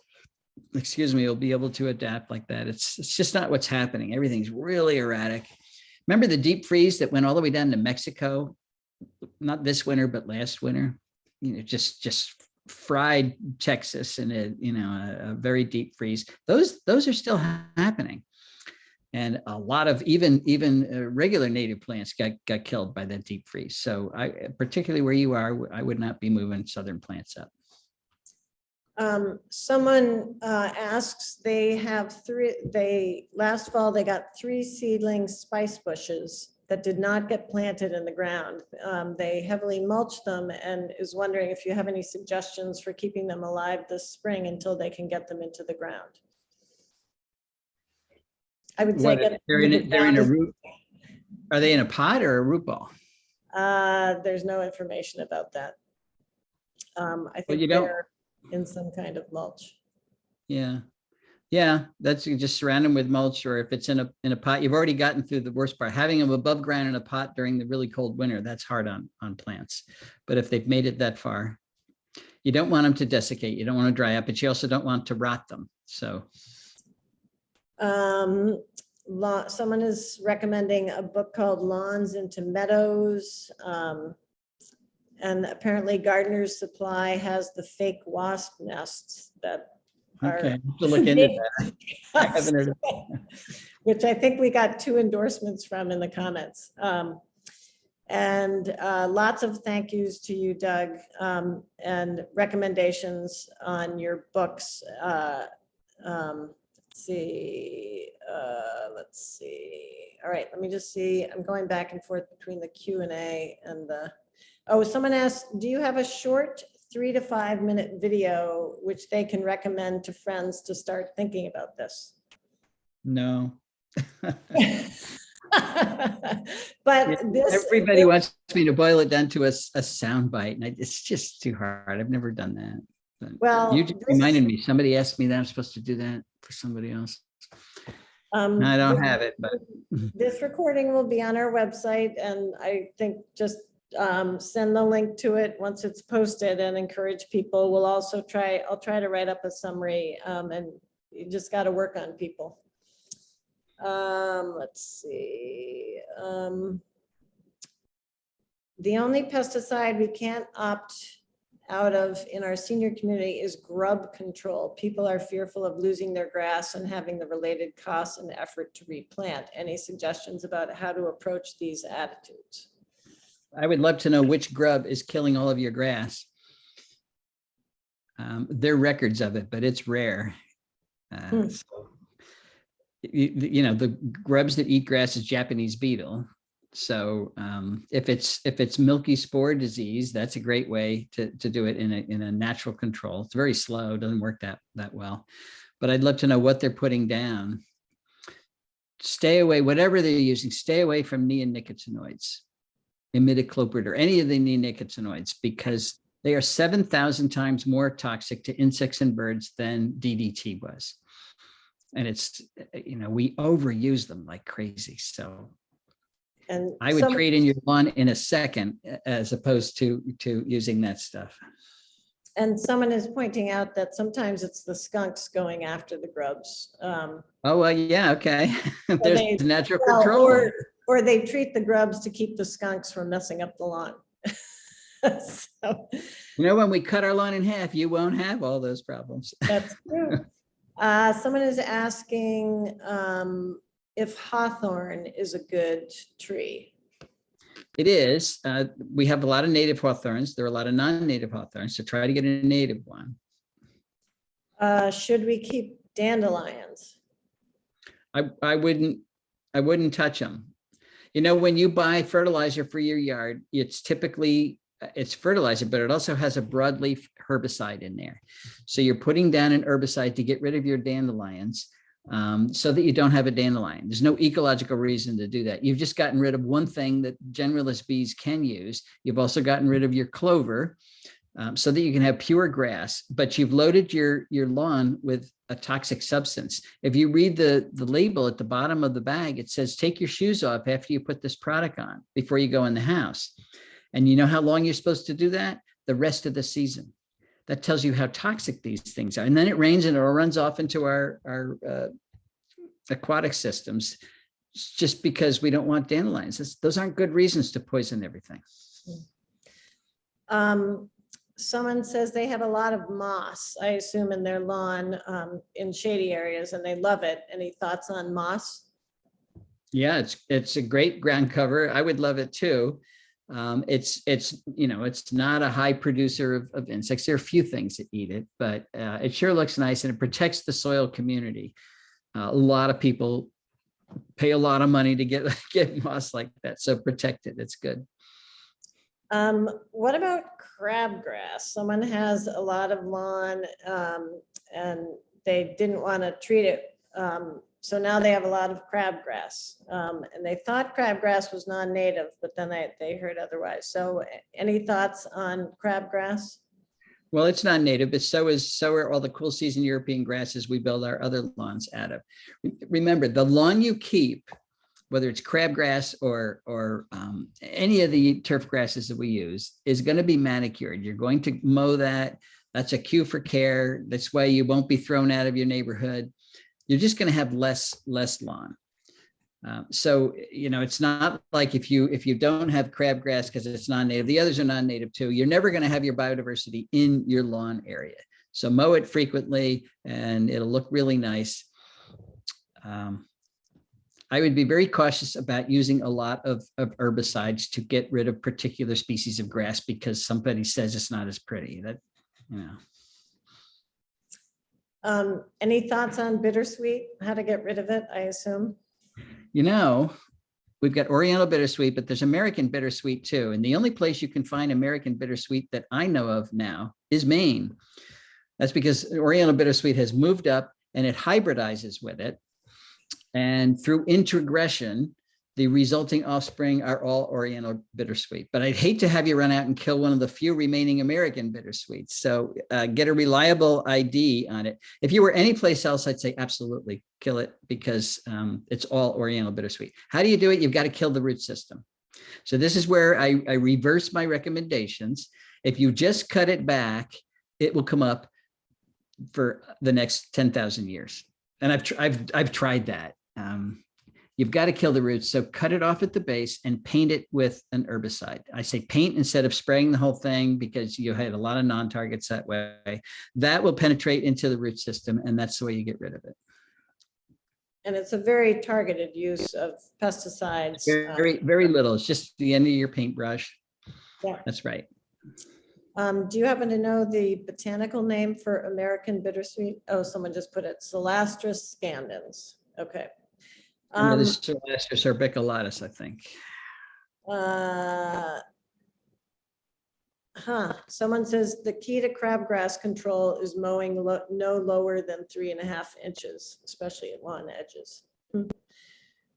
will be able to adapt like that. It's just not what's happening. Everything's really erratic. Remember the deep freeze that went all the way down to Mexico, not this winter, but last winter, just fried Texas in a very deep freeze. Those are still happening. And a lot of even regular native plants got killed by that deep freeze. So particularly where you are, I would not be moving southern plants up. Someone asks, last fall they got 3 seedling spice bushes that did not get planted in the ground. They heavily mulched them, and is wondering if you have any suggestions for keeping them alive this spring until they can get them into the ground. I would say they're in a root. Are they in a pot or a root ball? There's no information about that. I think they're in some kind of mulch. Yeah, that's, you just surround them with mulch, or if it's in a pot, you've already gotten through the worst part. Having them above ground in a pot during the really cold winter, that's hard on plants. But if they've made it that far, you don't want them to desiccate. You don't want to dry up, but you also don't want to rot them. So someone is recommending a book called Lawns into Meadows. And apparently Gardener's Supply has the fake wasp nests that our Okay, I'll have to look into that. I haven't heard of which I think we got 2 endorsements from in the comments. And lots of thank yous to you, Doug, and recommendations on your books. Let's see. All right, let me just see. I'm going back and forth between the Q&A and the, oh, someone asked, do you have a short 3 to 5 minute video which they can recommend to friends to start thinking about this? No. But this, Everybody wants me to boil it down to a sound bite, and it's just too hard. I've never done that. But well, you just reminded me. Somebody asked me that I'm supposed to do that for somebody else. I don't have it, but this recording will be on our website, and I think just send the link to it once it's posted and encourage people. We'll also I'll try to write up a summary, and you just got to work on people. Let's see. The only pesticide we can't opt out of in our senior community is grub control. People are fearful of losing their grass and having the related costs and effort to replant. Any suggestions about how to approach these attitudes? I would love to know which grub is killing all of your grass. There are records of it, but it's rare. So, you know, the grubs that eat grass is Japanese beetle. So if it's milky spore disease, that's a great way to do it in a natural control. It's very slow, doesn't work that well. But I'd love to know what they're putting down. Stay away, whatever they're using, stay away from neonicotinoids, imidacloprid, or any of the neonicotinoids, because they are 7,000 times more toxic to insects and birds than DDT was. And it's, you know, we overuse them like crazy. So And I would trade in your lawn in a second as opposed to using that stuff. And someone is pointing out that sometimes it's the skunks going after the grubs. Oh, well, yeah, okay. There's natural Well, control. or they treat the grubs to keep the skunks from messing up the lawn. So, You know, when we cut our lawn in half, you won't have all those problems. that's true. Someone is asking if hawthorn is a good tree. It is. We have a lot of native hawthorns. There are a lot of non-native hawthorns, so try to get a native one. Should we keep dandelions? I wouldn't touch them. You know, when you buy fertilizer for your yard, it's typically fertilizer, but it also has a broadleaf herbicide in there. So you're putting down an herbicide to get rid of your dandelions, so that you don't have a dandelion. There's no ecological reason to do that. You've just gotten rid of one thing that generalist bees can use. You've also gotten rid of your clover, so that you can have pure grass, but you've loaded your lawn with a toxic substance. If you read the label at the bottom of the bag, it says, take your shoes off after you put this product on before you go in the house. And you know how long you're supposed to do that? The rest of the season. That tells you how toxic these things are. And then it rains and it runs off into our aquatic systems just because we don't want dandelions. Those aren't good reasons to poison everything. Someone says they have a lot of moss, I assume, in their lawn in shady areas, and they love it. Any thoughts on moss? Yeah, it's a great ground cover. I would love it too. It's you know, it's not a high producer of insects. There are a few things that eat it, but it sure looks nice and it protects the soil community. A lot of people pay a lot of money to get moss like that, so protect it. It's good. What about crabgrass? Someone has a lot of lawn and they didn't want to treat it. So now they have a lot of crabgrass, and they thought crabgrass was non-native, but then they heard otherwise. So any thoughts on crabgrass? Well, it's not native, but so are all the cool season European grasses we build our other lawns out of. Remember, the lawn you keep, whether it's crabgrass or any of the turf grasses that we use, is going to be manicured. You're going to mow that. That's a cue for care. This way you won't be thrown out of your neighborhood. You're just going to have less lawn. So, you know, it's not like if you don't have crabgrass because it's non-native, the others are non-native too, you're never going to have your biodiversity in your lawn area. So mow it frequently and it'll look really nice. I would be very cautious about using a lot of herbicides to get rid of particular species of grass because somebody says it's not as pretty. That, you know. Any thoughts on bittersweet, how to get rid of it, I assume? You know, we've got Oriental bittersweet, but there's American bittersweet too. And the only place you can find American bittersweet that I know of now is Maine. That's because Oriental bittersweet has moved up and it hybridizes with it. And through introgression, the resulting offspring are all Oriental bittersweet. But I'd hate to have you run out and kill one of the few remaining American bittersweets. So get a reliable ID on it. If you were anyplace else, I'd say absolutely kill it because it's all Oriental bittersweet. How do you do it? You've got to kill the root system. So this is where I reverse my recommendations. If you just cut it back, it will come up for the next 10,000 years. And I've tried that. You've got to kill the roots. So cut it off at the base and paint it with an herbicide. I say paint instead of spraying the whole thing because you had a lot of non-targets that way. That will penetrate into the root system and that's the way you get rid of it. And it's a very targeted use of pesticides. Very little. It's just the end of your paintbrush. Yeah. That's right. Do you happen to know the botanical name for American bittersweet? Oh, someone just put it, Celastris scandens. Okay. This is Celastris orbiculatus, I think. Someone says the key to crabgrass control is mowing no lower than 3.5 inches, especially at lawn edges.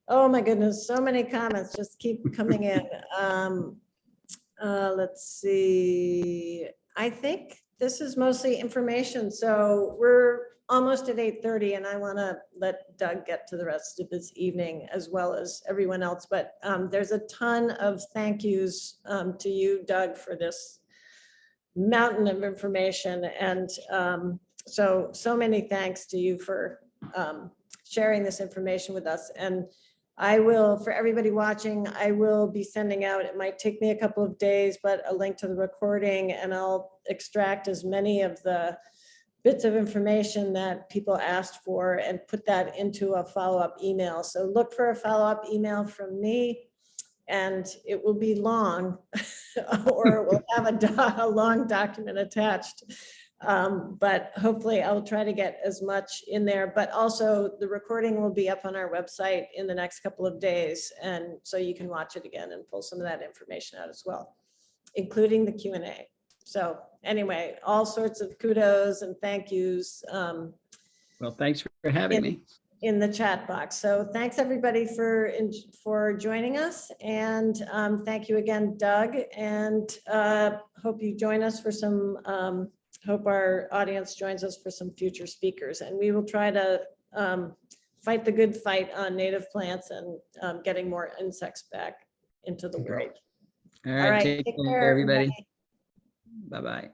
Oh my goodness, so many comments just keep coming in. Let's see. I think this is mostly information. So we're almost at 8:30 and I want to let Doug get to the rest of his evening as well as everyone else. But there's a ton of thank yous to you, Doug, for this mountain of information. And so many thanks to you for sharing this information with us. And I will, for everybody watching, I will be sending out, it might take me a couple of days, but a link to the recording, and I'll extract as many of the bits of information that people asked for and put that into a follow-up email. So look for a follow-up email from me, and it will be long or it will have a long document attached. But hopefully I'll try to get as much in there, but also the recording will be up on our website in the next couple of days. And so you can watch it again and pull some of that information out as well, including the Q&A. So anyway, all sorts of kudos and thank yous. Well, thanks for having me. In the chat box. So thanks everybody for joining us. And thank you again, Doug, and hope you join us for some, hope our audience joins us for some future speakers. And we will try to fight the good fight on native plants and getting more insects back into the world. All right, take care, everybody. Bye-bye.